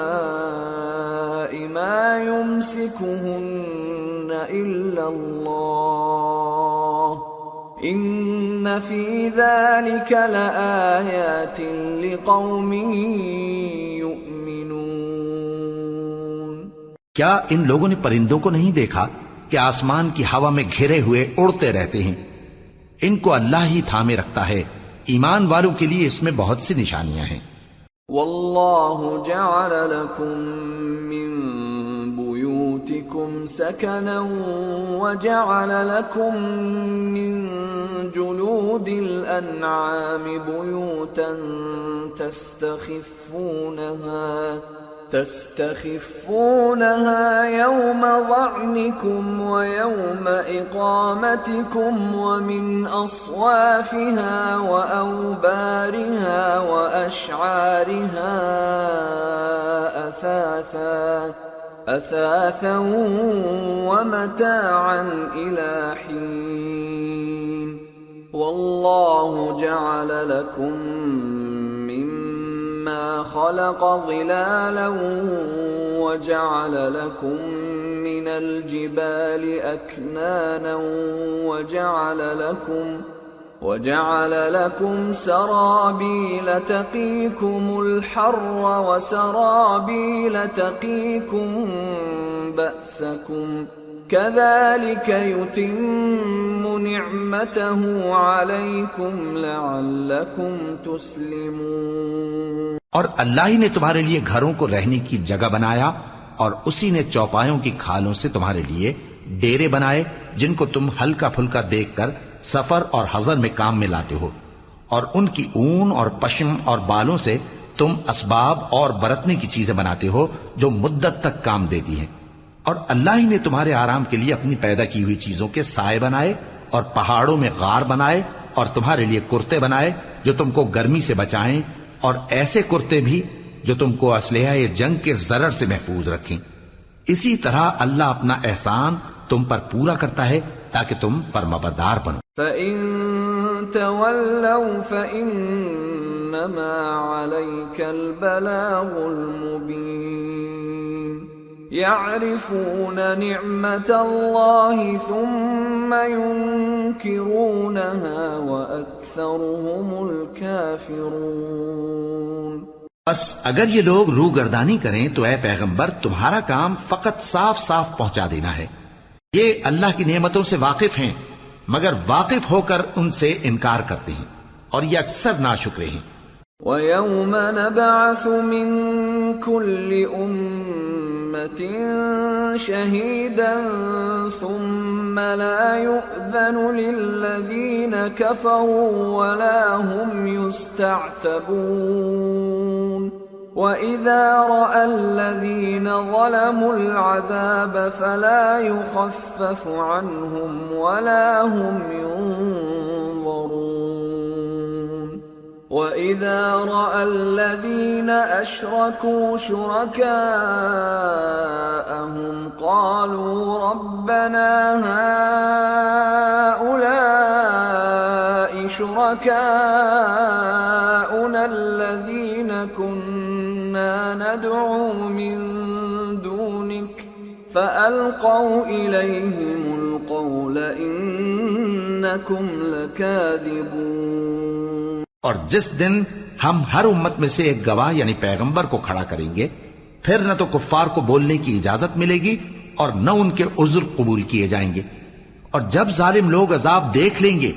مَا يُمْسِكُهُنَّ إِلَّا اللَّهُ إِنَّ فِي ذَلِكَ لَآيَاتٍ لِقَوْمٍ يُؤْمِنُونَ۔ کیا ان لوگوں نے پرندوں کو نہیں دیکھا کہ آسمان کی ہوا میں گھرے ہوئے اڑتے رہتے ہیں؟ ان کو اللہ ہی تھامے رکھتا ہے، ایمان والوں کے لیے اس میں بہت سی نشانیاں ہیں۔ واللہ جعل لكم من بيوتكم سكنا وجعل لكم من جلود الأنعام بيوتا تستخفونها يوم ظعنكم ويوم إقامتكم ومن أصوافها وأوبارها وأشعارها أثاثا ومتاعا إلى حين۔ والله جعل لكم مما خلق ظلالا وجعل لكم من الجبال أكنانا وجعل لكم سرابيل تقيكم الحر وسرابيل تقيكم بأسكم كذلك يتم نعمته عليكم لعلكم تسلمون۔ اور اللہ ہی نے تمہارے لیے گھروں کو رہنے کی جگہ بنایا، اور اسی نے چوپایوں کی کھالوں سے تمہارے لیے ڈیرے بنائے جن کو تم ہلکا پھلکا دیکھ کر سفر اور حضر میں کام میں لاتے ہو، اور ان کی اون اور پشم اور بالوں سے تم اسباب اور برتنے کی چیزیں بناتے ہو جو مدت تک کام دیتی ہیں۔ اور اللہ ہی نے تمہارے آرام کے لیے اپنی پیدا کی ہوئی چیزوں کے سائے بنائے، اور پہاڑوں میں غار بنائے، اور تمہارے لیے کرتے بنائے جو تم کو گرمی سے بچائیں، اور ایسے کرتے بھی جو تم کو اسلحہ جنگ کے ضرر سے محفوظ رکھیں۔ اسی طرح اللہ اپنا احسان تم پر پورا کرتا ہے تاکہ تم فرمانبردار بنو۔ فَإِن تَوَلَّوْا فَإِنَّمَا عَلَيْكَ الْبَلَاغُ الْمُبِينُ۔ يَعْرِفُونَ نِعْمَةَ اللَّهِ ثُمَّ يُنْكِرُونَهَا وَأَكْثَرُهُمُ الْكَافِرُونَ۔ بس اگر یہ لوگ روگردانی کریں تو اے پیغمبر تمہارا کام فقط صاف صاف پہنچا دینا ہے۔ یہ اللہ کی نعمتوں سے واقف ہیں مگر واقف ہو کر ان سے انکار کرتے ہیں، اور یہ اکثر ناشکرے ہیں۔ وَيَوْمَ نَبْعَثُ مِن كُلِّ أُمَّةٍ شَهِيدًا ثُمَّ لَا يُؤْذَنُ لِلَّذِينَ كَفَرُوا وَلَا هُمْ يُسْتَعْتَبُونَ۔ وَإِذَا رَأَى الَّذِينَ ظَلَمُوا الْعَذَابَ فَلَا يُخَفَّفُ عَنْهُمْ وَلَا هُمْ يُنظَرُونَ۔ وَإِذَا رَأَى الَّذِينَ أَشْرَكُوا شُرَكَاءَهُمْ قَالُوا رَبَّنَا هَؤُلَاءِ شُرَكَاؤُنَا الَّذِينَ كُنَّا ما ندعو من دونك فألقوا إليهم القول إنكم لكاذبون۔ اور جس دن ہم ہر امت میں سے ایک گواہ یعنی پیغمبر کو کھڑا کریں گے، پھر نہ تو کفار کو بولنے کی اجازت ملے گی اور نہ ان کے عذر قبول کیے جائیں گے، اور جب ظالم لوگ عذاب دیکھ لیں گے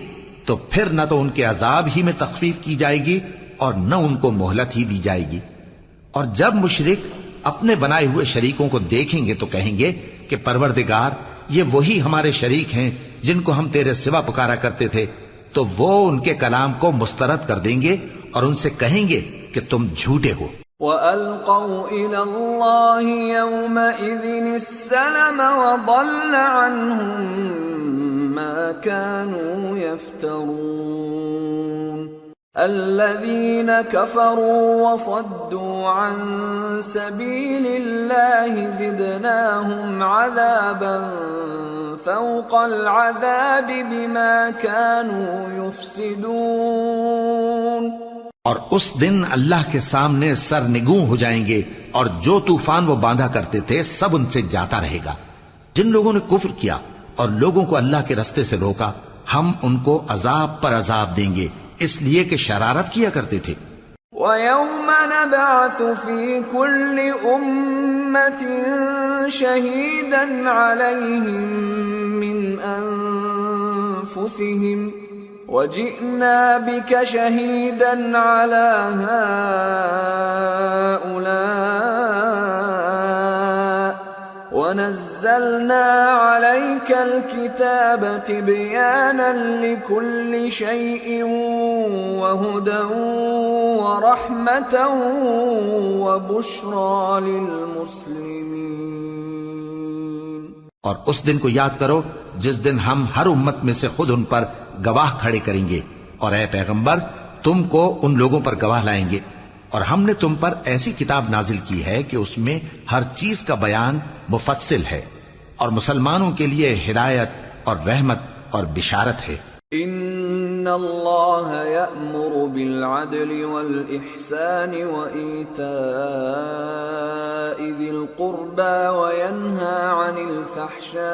تو پھر نہ تو ان کے عذاب ہی میں تخفیف کی جائے گی اور نہ ان کو مہلت ہی دی جائے گی۔ اور جب مشرک اپنے بنائے ہوئے شریکوں کو دیکھیں گے تو کہیں گے کہ پروردگار، یہ وہی ہمارے شریک ہیں جن کو ہم تیرے سوا پکارا کرتے تھے، تو وہ ان کے کلام کو مسترد کر دیں گے اور ان سے کہیں گے کہ تم جھوٹے ہو۔ وَأَلْقَوْا إِلَى اللَّهِ يَوْمَئِذٍ السَّلَمَ وَضَلَّ عَنْهُمْ مَا كَانُوا يَفْتَرُونَ الَّذِينَ كَفَرُوا وَصَدُّوا عَن سَبِيلِ اللَّهِ زِدْنَاهُمْ عَذَابًا فَوْقَ الْعَذَابِ بِمَا كَانُوا يُفْسِدُونَ۔ اور اس دن اللہ کے سامنے سرنگوں ہو جائیں گے، اور جو طوفان وہ باندھا کرتے تھے سب ان سے جاتا رہے گا۔ جن لوگوں نے کفر کیا اور لوگوں کو اللہ کے رستے سے روکا، ہم ان کو عذاب پر عذاب دیں گے، اس لیے کہ شرارت کیا کرتے تھے۔ وَيَوْمَ نَبْعَثُ فِي كُلِّ أُمَّةٍ شَهِيدًا عَلَيْهِمْ مِنْ أَنفُسِهِمْ وَجِئْنَا بِكَ شَهِيدًا عَلَى هَؤُلَاءِ وَنَزَّلْنَا عَلَيْكَ الْكِتَابَ تِبْيَانًا لِكُلِّ شَيْءٍ وَهُدًى وَرَحْمَةً وَبُشْرَى لِلْمُسْلِمِينَ۔ اور اس دن کو یاد کرو جس دن ہم ہر امت میں سے خود ان پر گواہ کھڑے کریں گے، اور اے پیغمبر تم کو ان لوگوں پر گواہ لائیں گے، اور ہم نے تم پر ایسی کتاب نازل کی ہے کہ اس میں ہر چیز کا بیان مفصل ہے، اور مسلمانوں کے لیے ہدایت اور رحمت اور بشارت ہے۔ ان اللہ یأمر بالعدل والإحسان وإیتاء ذی القربى وینہى عن الفحشاء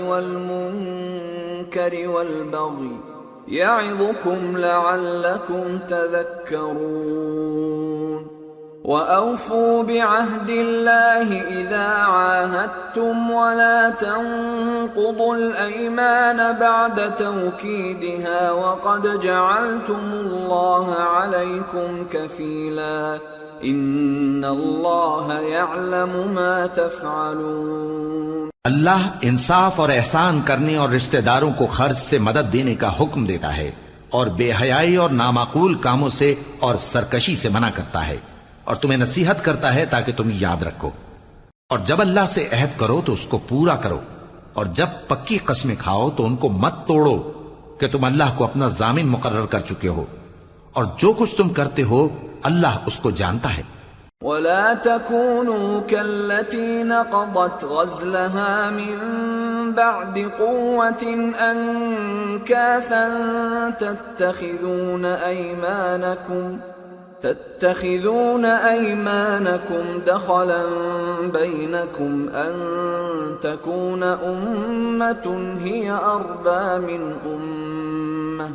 والمنکر والبغی یعظکم لعلکم تذکرون۔ وَأَوْفُوا بِعَهْدِ اللَّهِ إِذَا عَاهَدتُّمْ وَلَا تَنقُضُوا الْأَيْمَانَ بَعْدَ تَوْكِيدِهَا وَقَدْ جَعَلْتُمُ اللَّهَ عَلَيْكُمْ كَفِيلًا إِنَّ اللَّهَ يَعْلَمُ مَا تَفْعَلُونَ۔ اللہ انصاف اور احسان کرنے اور رشتہ داروں کو خرچ سے مدد دینے کا حکم دیتا ہے، اور بے حیائی اور نامعقول کاموں سے اور سرکشی سے منع کرتا ہے، اور تمہیں نصیحت کرتا ہے تاکہ تم یاد رکھو۔ اور جب اللہ سے عہد کرو تو اس کو پورا کرو، اور جب پکی قسمیں کھاؤ تو ان کو مت توڑو کہ تم اللہ کو اپنا ضامن مقرر کر چکے ہو، اور جو کچھ تم کرتے ہو اللہ اس کو جانتا ہے۔ وَلَا تَكُونُوا كَالَّتِي نَقَضَتْ غَزْلَهَا مِن بَعْدِ قُوَّةٍ أَنكَاثًا تَتَّخِذُونَ أَيْمَانَكُمْ دَخَلًا بَيْنَكُمْ أَن تَكُونَ أُمَّةٌ هِيَ أَرْبَى مِنْ أُمَّةٍ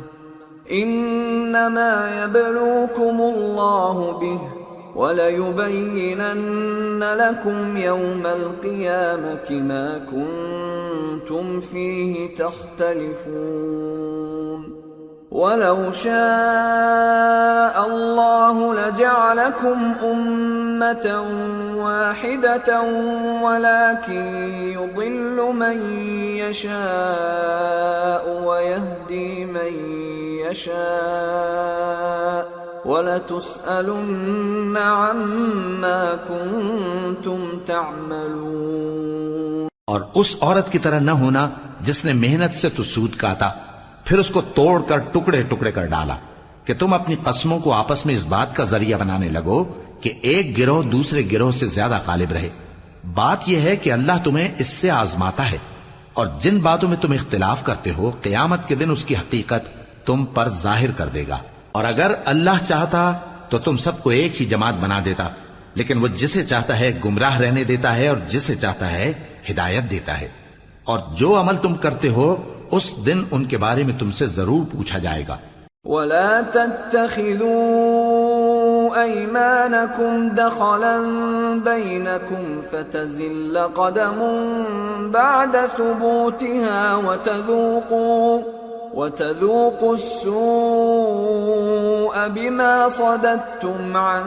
إِنَّمَا يَبْلُوكُمُ اللَّهُ بِهِ وَلَيُبَيِّنَنَّ لَكُمْ يَوْمَ الْقِيَامَةِ مَا كُنتُمْ فِيهِ تَخْتَلِفُونَ۔ وَلَوْ شَاءَ اللَّهُ لَجَعَلَكُمْ أُمَّةً وَاحِدَةً وَلَكِنْ يُضِلُّ مَنْ يَشَاءُ وَيَهْدِي مَنْ يَشَاءُ وَلَتُسْأَلُنَّ عَمَّا كُنْتُمْ تَعْمَلُونَ۔ اور اس عورت کی طرح نہ ہونا جس نے محنت سے تو سود کاتا پھر اس کو توڑ کر ٹکڑے ٹکڑے کر ڈالا، کہ تم اپنی قسموں کو آپس میں اس بات کا ذریعہ بنانے لگو کہ ایک گروہ دوسرے گروہ سے زیادہ غالب رہے۔ بات یہ ہے کہ اللہ تمہیں اس سے آزماتا ہے، اور جن باتوں میں تم اختلاف کرتے ہو قیامت کے دن اس کی حقیقت تم پر ظاہر کر دے گا۔ اور اگر اللہ چاہتا تو تم سب کو ایک ہی جماعت بنا دیتا، لیکن وہ جسے چاہتا ہے گمراہ رہنے دیتا ہے اور جسے چاہتا ہے ہدایت دیتا ہے۔ اور جو عمل تم کرتے ہو اس دن ان کے بارے میں تم سے ضرور پوچھا جائے گا۔ ولا تتخذوا أيمانكم دخلا بينكم فتزل قدم بعد ثبوتها وتذوقوا السوء بما صددتم عن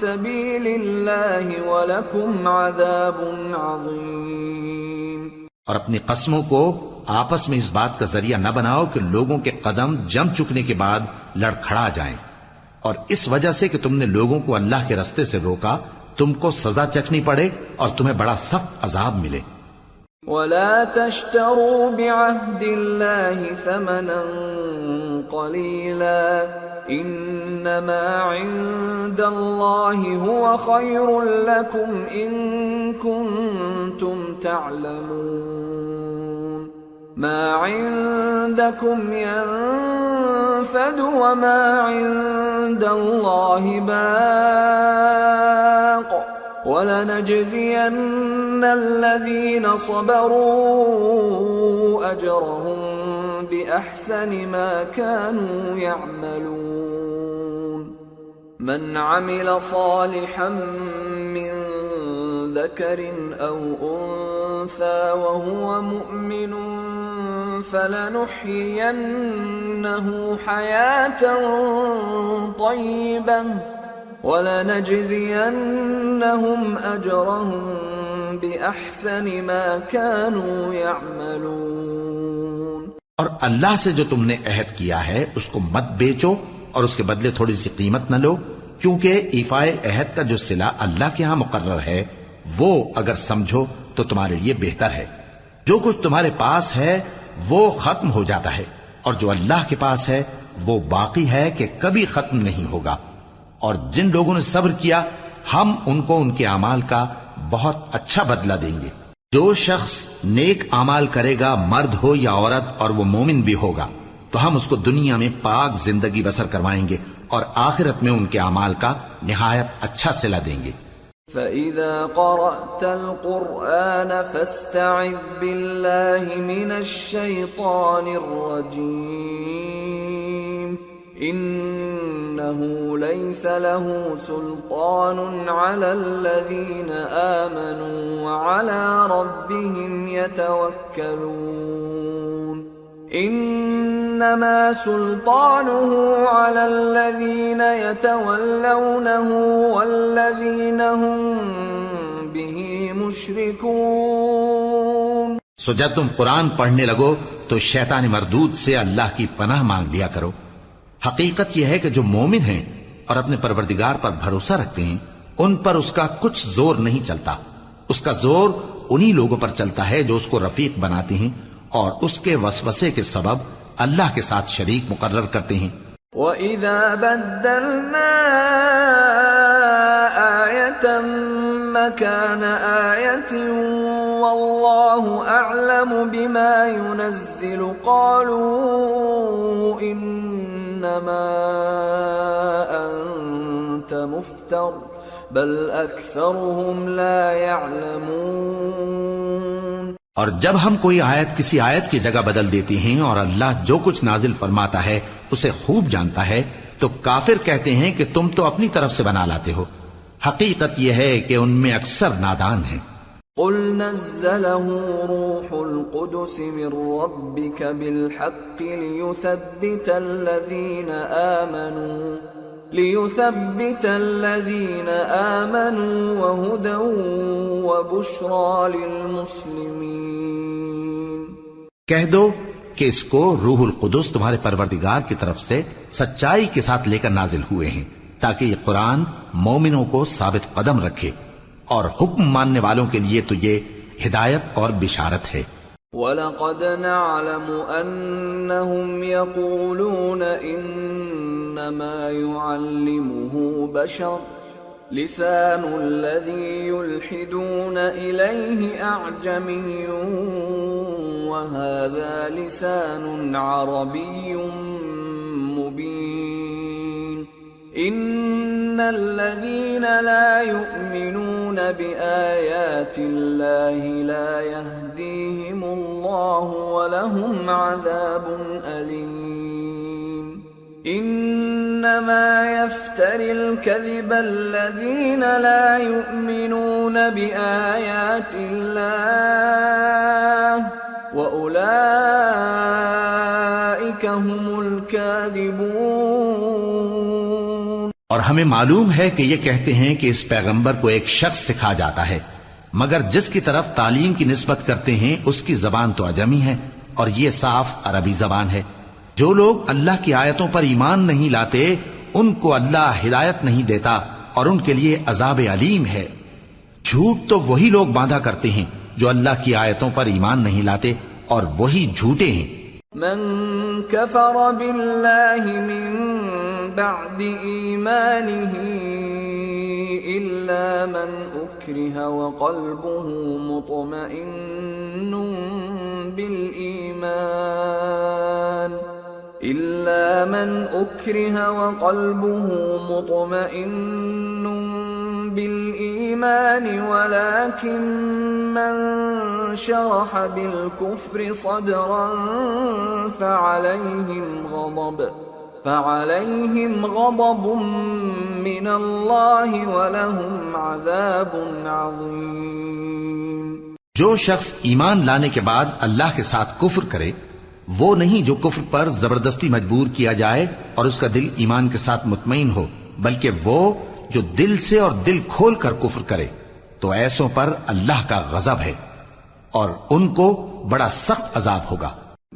سبيل الله ولكم عذاب عظيم۔ اور اپنی قسموں کو آپس میں اس بات کا ذریعہ نہ بناؤ کہ لوگوں کے قدم جم چکنے کے بعد لڑکھڑا جائیں، اور اس وجہ سے کہ تم نے لوگوں کو اللہ کے رستے سے روکا تم کو سزا چکھنی پڑے اور تمہیں بڑا سخت عذاب ملے۔ ولا تشتروا بعهد الله ثمنا قليلا انما عند الله هو خير لكم ان كنتم تعلمون ما عندكم ينفد وما عند الله باق وَلَنَجْزِيَنَّ الَّذِينَ صَبَرُوا أَجْرَهُمْ بِأَحْسَنِ مَا كَانُوا يَعْمَلُونَ مَنْ عَمِلَ صَالِحًا مِّن ذَكَرٍ أَوْ أُنثَى وَهُوَ مُؤْمِنٌ فَلَنُحْيِيَنَّهُ حَيَاةً طَيِّبَةً وَلَنَجْزِيَنَّهُمْ أَجْرَهُمْ بِأَحْسَنِ مَا كَانُوا يَعْمَلُونَ۔ اور اللہ سے جو تم نے عہد کیا ہے اس کو مت بیچو اور اس کے بدلے تھوڑی سی قیمت نہ لو، کیونکہ ایفائے عہد کا جو صلہ اللہ کے ہاں مقرر ہے وہ اگر سمجھو تو تمہارے لیے بہتر ہے۔ جو کچھ تمہارے پاس ہے وہ ختم ہو جاتا ہے، اور جو اللہ کے پاس ہے وہ باقی ہے کہ کبھی ختم نہیں ہوگا۔ اور جن لوگوں نے صبر کیا ہم ان کو ان کے اعمال کا بہت اچھا بدلہ دیں گے۔ جو شخص نیک اعمال کرے گا مرد ہو یا عورت اور وہ مومن بھی ہوگا تو ہم اس کو دنیا میں پاک زندگی بسر کروائیں گے اور آخرت میں ان کے اعمال کا نہایت اچھا صلہ دیں گے۔ فَإِذَا قَرَأْتَ الْقُرْآنَ فَاسْتَعِذْ بِاللَّهِ مِنَ الشَّيْطَانِ الرَّجِيمِ إِنَّهُ لَيْسَ لَهُ سُلْطَانٌ عَلَى الَّذِينَ آمَنُوا وَعَلَى رَبِّهِمْ يَتَوَكَّلُونَ إِنَّمَا سُلْطَانُهُ عَلَى الَّذِينَ يَتَوَلَّوْنَهُ وَالَّذِينَ هُمْ بِهِ مُشْرِكُونَ۔ سو جب تم قرآن پڑھنے لگو تو شیطان مردود سے اللہ کی پناہ مانگ لیا کرو۔ حقیقت یہ ہے کہ جو مومن ہیں اور اپنے پروردگار پر بھروسہ رکھتے ہیں ان پر اس کا کچھ زور نہیں چلتا، اس کا زور انہی لوگوں پر چلتا ہے جو اس کو رفیق بناتے ہیں اور اس کے وسوسے کے سبب اللہ کے ساتھ شریک مقرر کرتے ہیں۔ وَإِذَا بَدَّلْنَا آيَةً مَكَانَ آيَةٍ وَاللَّهُ أَعْلَمُ بِمَا يُنَزِّلُ قَالُوا إِنَّمَا أَنْتَ مُفْتَرٍ بَلْ أَكْثَرُهُمْ لَا يَعْلَمُونَ۔ اور جب ہم کوئی آیت کسی آیت کی جگہ بدل دیتی ہیں اور اللہ جو کچھ نازل فرماتا ہے اسے خوب جانتا ہے تو کافر کہتے ہیں کہ تم تو اپنی طرف سے بنا لاتے ہو، حقیقت یہ ہے کہ ان میں اکثر نادان ہیں۔ قُلْ نَزَّلَهُ رُوحُ الْقُدُسِ مِنْ رَبِّكَ بِالْحَقِّ لِيُثَبِّتَ الَّذِينَ آمَنُوا وَهُدًى وَبُشْرَى لِلْمُسْلِمِينَ۔ کہہ دو کہ اس کو روح القدس تمہارے پروردگار کی طرف سے سچائی کے ساتھ لے کر نازل ہوئے ہیں تاکہ یہ قرآن مومنوں کو ثابت قدم رکھے، اور حکم ماننے والوں کے لیے تو یہ ہدایت اور بشارت ہے۔ وَلَقَدْ نَعْلَمُ أَنَّهُمْ يَقُولُونَ إِنَّمَا يُعَلِّمُهُ بَشَرٌ لِسَانُ الَّذِي يُلْحِدُونَ إِلَيْهِ أَعْجَمِيٌّ وَهَذَا لِسَانٌ عَرَبِيٌّ مُبِينٌ الذين لا يؤمنون بآيات الله لا يهديهم الله ولهم عذاب أليم إنما يفتري الكذب الذين لا يؤمنون بآيات الله وأولئك هم الكاذبون۔ اور ہمیں معلوم ہے کہ یہ کہتے ہیں کہ اس پیغمبر کو ایک شخص سکھا جاتا ہے، مگر جس کی طرف تعلیم کی نسبت کرتے ہیں اس کی زبان تو عجمی ہے اور یہ صاف عربی زبان ہے۔ جو لوگ اللہ کی آیتوں پر ایمان نہیں لاتے ان کو اللہ ہدایت نہیں دیتا اور ان کے لیے عذاب علیم ہے۔ جھوٹ تو وہی لوگ باندھا کرتے ہیں جو اللہ کی آیتوں پر ایمان نہیں لاتے اور وہی جھوٹے ہیں۔ من كفر بالله من بعد إيمانه إلا من أكره وقلبه مطمئن بالإيمان ولكن من شرح بالكفر صدرا فعليهم غضب من الله ولهم عذاب عظيم۔ جو شخص ایمان لانے کے بعد اللہ کے ساتھ کفر کرے وہ نہیں جو کفر پر زبردستی مجبور کیا جائے اور اس کا دل ایمان کے ساتھ مطمئن ہو، بلکہ وہ جو دل سے اور دل کھول کر کفر کرے، تو ایسوں پر اللہ کا غضب ہے اور ان کو بڑا سخت عذاب ہوگا۔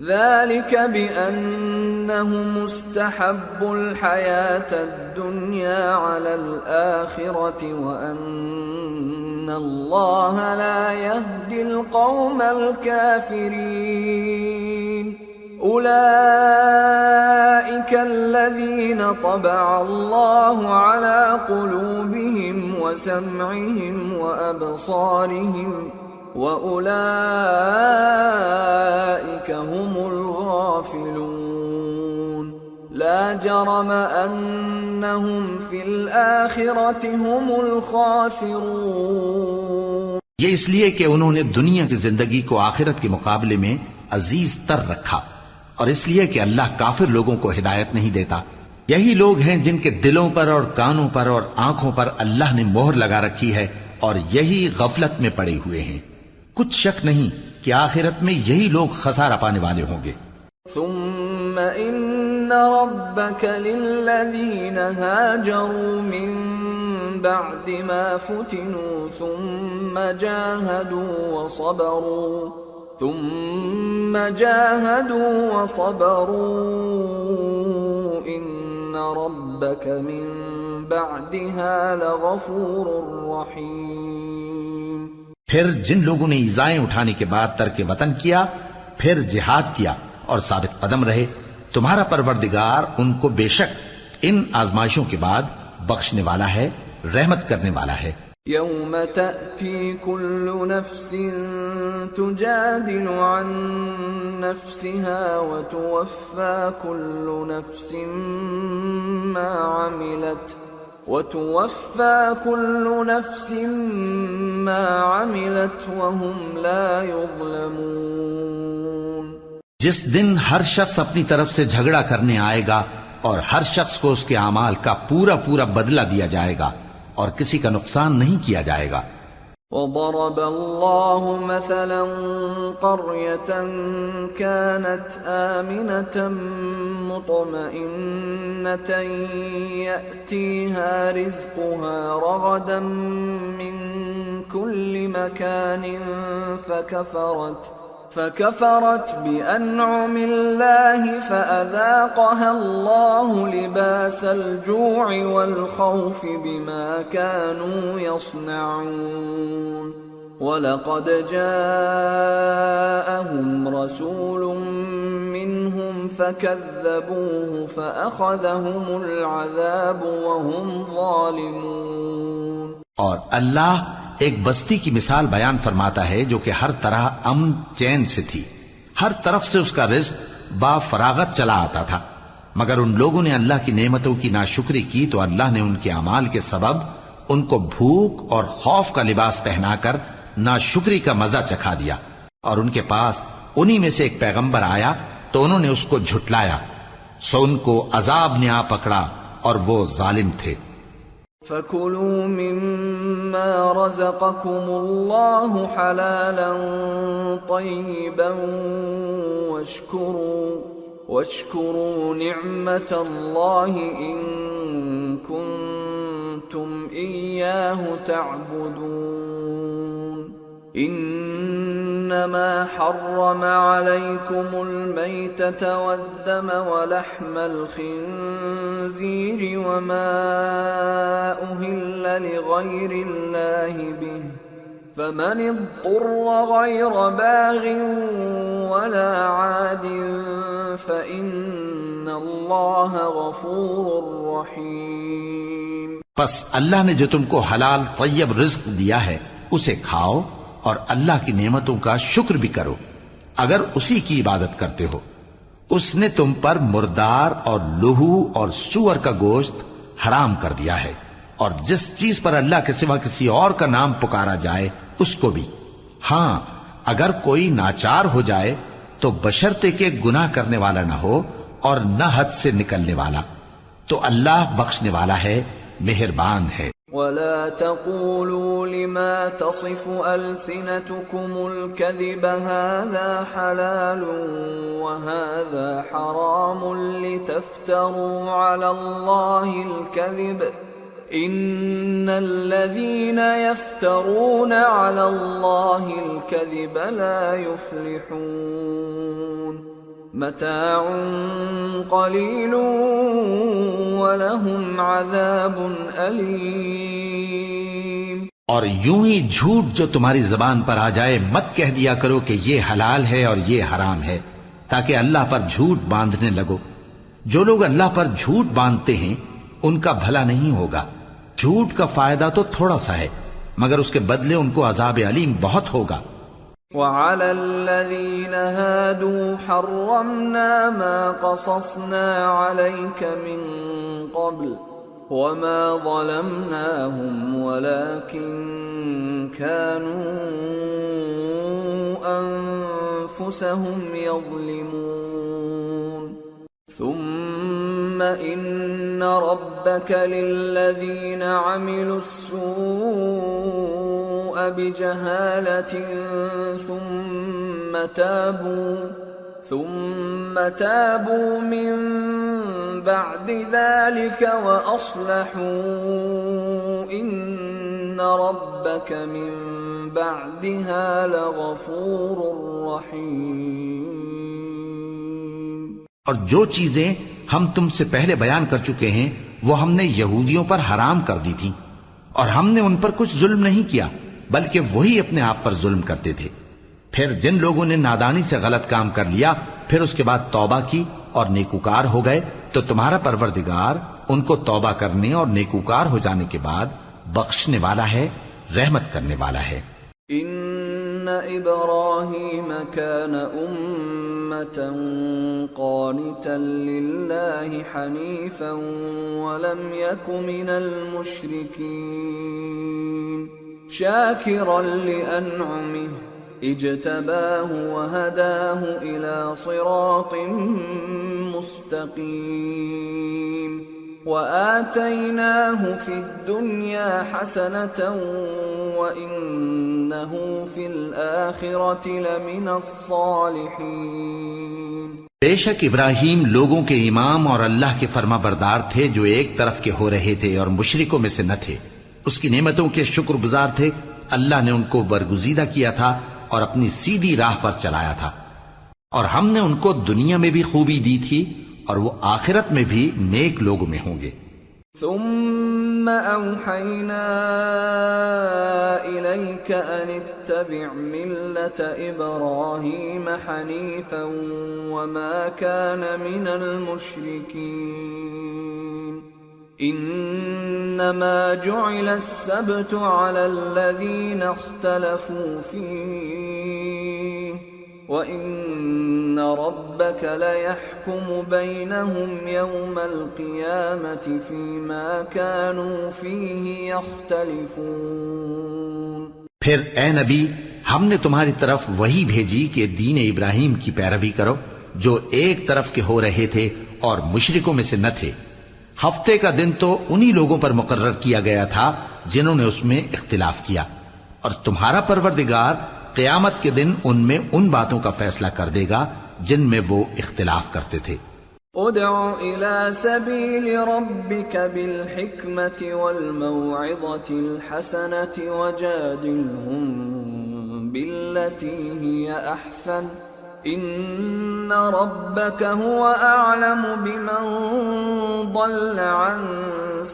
ذلك بأنهم استحبوا الحياة الدنيا على الآخرة وأن الله لا يهدي القوم الكافرين أولئك الذين طبع الله على قلوبهم وسمعهم وأبصارهم وَأُولَئِكَ هُمُ الْغَافِلُونَ لا جرم أنهم في الآخرة هم الخاسرون۔ یہ اس لیے کہ انہوں نے دنیا کی زندگی کو آخرت کے مقابلے میں عزیز تر رکھا، اور اس لیے کہ اللہ کافر لوگوں کو ہدایت نہیں دیتا۔ یہی لوگ ہیں جن کے دلوں پر اور کانوں پر اور آنکھوں پر اللہ نے مہر لگا رکھی ہے، اور یہی غفلت میں پڑے ہوئے ہیں۔ کچھ شک نہیں کہ آخرت میں یہی لوگ خسارہ پانے والے ہوں گے۔ ثم ان ربك للذين هاجروا من بعد ما فتنوا ثم جاهدوا وصبروا ان ربك من بعدها لغفور رحيم۔ پھر جن لوگوں نے ایذائیں اٹھانے کے بعد ترک وطن کیا، پھر جہاد کیا اور ثابت قدم رہے، تمہارا پروردگار ان کو بے شک ان آزمائشوں کے بعد بخشنے والا ہے، رحمت کرنے والا ہے۔ یوم تأتی کل نفس تجادل عن نفسها وتوفى كل نفس ما عملت وهم لا يظلمون۔ جس دن ہر شخص اپنی طرف سے جھگڑا کرنے آئے گا اور ہر شخص کو اس کے اعمال کا پورا بدلہ دیا جائے گا اور کسی کا نقصان نہیں کیا جائے گا۔ وضرب الله مثلا قرية كانت آمنة مطمئنة يأتيها رزقها رغدا من كل مكان فكفرت بأنعم الله فأذاقها الله لباس الجوع والخوف بما كانوا يصنعون ولقد جاءهم رسول منهم فكذبوه فأخذهم العذاب وهم ظالمون۔ اور اللہ ایک بستی کی مثال بیان فرماتا ہے جو کہ ہر طرح امن چین سے تھی، ہر طرف سے اس کا رزق با فراغت چلا آتا تھا، مگر ان لوگوں نے اللہ کی نعمتوں کی ناشکری کی تو اللہ نے ان کے اعمال کے سبب ان کو بھوک اور خوف کا لباس پہنا کر ناشکری کا مزہ چکھا دیا، اور ان کے پاس انہی میں سے ایک پیغمبر آیا تو انہوں نے اس کو جھٹلایا، سو ان کو عذاب نے آ پکڑا اور وہ ظالم تھے۔ فَكُلُوا مِمَّا رَزَقَكُمُ اللَّهُ حَلَالًا طَيِّبًا وَاشْكُرُوا نِعْمَةَ اللَّهِ إِن كُنتُمْ إِيَّاهُ تَعْبُدُونَ إِنَّمَا حَرَّمَ عَلَيْكُمُ الْمَيْتَةَ وَالدَّمَ وَلَحْمَ الْخِنزِيرِ وَمَا أُهِلَّ لِغَيْرِ اللَّهِ بِهِ فَمَنِ اضْطُرَّ غَيْرَ بَاغٍ وَلَا عَادٍ فَإِنَّ اللَّهَ غَفُورٌ رَحِيمٌ۔ پس اللہ نے جو تم کو حلال طیب رزق دیا ہے اسے کھاؤ اور اللہ کی نعمتوں کا شکر بھی کرو اگر اسی کی عبادت کرتے ہو۔ اس نے تم پر مردار اور لہو اور سور کا گوشت حرام کر دیا ہے، اور جس چیز پر اللہ کے سوا کسی اور کا نام پکارا جائے اس کو بھی۔ ہاں اگر کوئی ناچار ہو جائے تو بشرطے کہ گناہ کرنے والا نہ ہو اور نہ حد سے نکلنے والا، تو اللہ بخشنے والا ہے، مہربان ہے۔ وَلَا تَقُولُوا لِمَا تَصِفُ أَلْسِنَتُكُمُ الْكَذِبَ هَذَا حَلَالٌ وَهَذَا حَرَامٌ لِتَفْتَرُوا عَلَى اللَّهِ الْكَذِبَ إِنَّ الَّذِينَ يَفْتَرُونَ عَلَى اللَّهِ الْكَذِبَ لَا يُفْلِحُونَ متاع قلیل ولہم عذاب علیم۔ اور یوں ہی جھوٹ جو تمہاری زبان پر آ جائے مت کہہ دیا کرو کہ یہ حلال ہے اور یہ حرام ہے، تاکہ اللہ پر جھوٹ باندھنے لگو۔ جو لوگ اللہ پر جھوٹ باندھتے ہیں ان کا بھلا نہیں ہوگا۔ جھوٹ کا فائدہ تو تھوڑا سا ہے، مگر اس کے بدلے ان کو عذاب علیم بہت ہوگا۔ وَعَلَى الَّذِينَ هَادُوا حَرَّمْنَا مَا قَصَصْنَا عَلَيْكَ مِن قَبْلُ وَمَا ظَلَمْنَاهُمْ وَلَكِن كَانُوا أَنفُسَهُمْ يَظْلِمُونَ ثُمَّ إِنَّ رَبَّكَ لِلَّذِينَ عَمِلُوا السُّوءَ بِجَهَالَةٍ ثُمَّ تَابُوا مِن بَعْدِ ذَلِكَ وَأَصْلَحُوا إِنَّ رَبَّكَ مِن بَعْدِهَا لَغَفُورٌ رَّحِيمٌ۔ اور جو چیزیں ہم تم سے پہلے بیان کر چکے ہیں وہ ہم نے یہودیوں پر حرام کر دی تھی، اور ہم نے ان پر کچھ ظلم نہیں کیا بلکہ وہی اپنے آپ پر ظلم کرتے تھے۔ پھر جن لوگوں نے نادانی سے غلط کام کر لیا پھر اس کے بعد توبہ کی اور نیکوکار ہو گئے تو تمہارا پروردگار ان کو توبہ کرنے اور نیکوکار ہو جانے کے بعد بخشنے والا ہے، رحمت کرنے والا ہے۔ ان ابراہیم کان امة قانتا للہ حنیفا ولم یک من المشرکین شاکرا لانعمه اجتباه وهداه الى صراط مستقیم وآتيناه في الدنيا حسنة وإنه في الآخرة لمن الصالحين۔ بے شک ابراہیم لوگوں کے امام اور اللہ کے فرما بردار تھے جو ایک طرف کے ہو رہے تھے اور مشرکوں میں سے نہ تھے۔ اس کی نعمتوں کے شکر گزار تھے۔ اللہ نے ان کو برگزیدہ کیا تھا اور اپنی سیدھی راہ پر چلایا تھا، اور ہم نے ان کو دنیا میں بھی خوبی دی تھی اور وہ آخرت میں بھی نیک لوگوں میں ہوں گے۔ ثم اوحینا الیک ان اتبع ملة ابراہیم حنیفا وما کان من المشرکین انما جعل السبت على الذین اختلفوا فیہ وَإِنَّ رَبَّكَ لَيَحْكُمُ بَيْنَهُمْ يَوْمَ الْقِيَامَةِ فِيمَا كَانُوا فِيهِ يَخْتَلِفُونَ۔ پھر اے نبی، ہم نے تمہاری طرف وہی بھیجی کہ دین ابراہیم کی پیروی کرو جو ایک طرف کے ہو رہے تھے اور مشرکوں میں سے نہ تھے۔ ہفتے کا دن تو انہی لوگوں پر مقرر کیا گیا تھا جنہوں نے اس میں اختلاف کیا، اور تمہارا پروردگار قیامت کے دن ان میں ان باتوں کا فیصلہ کر دے گا جن میں وہ اختلاف کرتے تھے۔ ادع الى سبيل ربك بالحكمة والموعظة الحسنة وجادلهم بالتي هي احسن ان ربك هو اعلم بمن ضل عن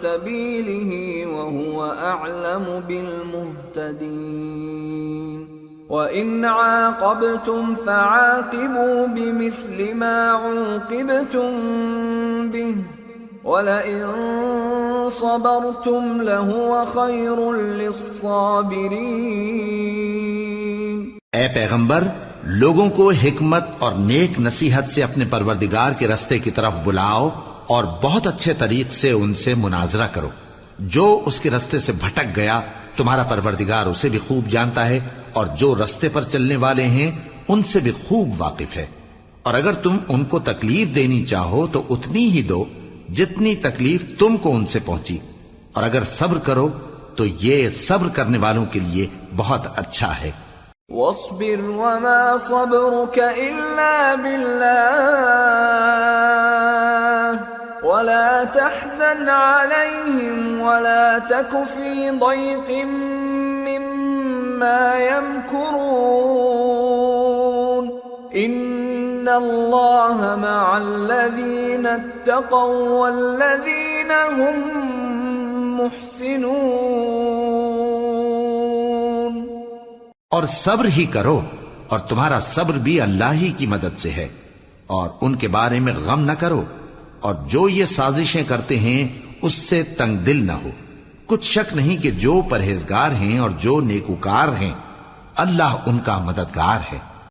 سبيله وهو اعلم بالمهتدين وَإِنْ عَاقَبْتُمْ فَعَاقِبُوا بِمِثْلِ مَا عُوقِبْتُمْ بِهِ وَلَئِنْ صَبَرْتُمْ لَهُوَ خَيْرٌ لِلصَّابِرِينَ۔ اے پیغمبر، لوگوں کو حکمت اور نیک نصیحت سے اپنے پروردگار کے رستے کی طرف بلاؤ اور بہت اچھے طریق سے ان سے مناظرہ کرو۔ جو اس کے رستے سے بھٹک گیا تمہارا پروردگار اسے بھی خوب جانتا ہے، اور جو رستے پر چلنے والے ہیں ان سے بھی خوب واقف ہے۔ اور اگر تم ان کو تکلیف دینی چاہو تو اتنی ہی دو جتنی تکلیف تم کو ان سے پہنچی، اور اگر صبر کرو تو یہ صبر کرنے والوں کے لیے بہت اچھا ہے۔ وَاصْبِرْ وَمَا صَبْرُكَ إِلَّا بِاللَّهِ وَلَا تَحْزَنْ عَلَيْهِمْ وَلَا تَكُ فِي ضَيْقٍ مِّمَّا يَمْكُرُونَ إِنَّ اللَّهَ مَعَ الَّذِينَ اتَّقَوْا وَالَّذِينَ هُمْ مُحْسِنُونَ۔ اور صبر ہی کرو، اور تمہارا صبر بھی اللہ ہی کی مدد سے ہے، اور ان کے بارے میں غم نہ کرو، اور جو یہ سازشیں کرتے ہیں اس سے تنگ دل نہ ہو۔ کچھ شک نہیں کہ جو پرہیزگار ہیں اور جو نیکوکار ہیں اللہ ان کا مددگار ہے۔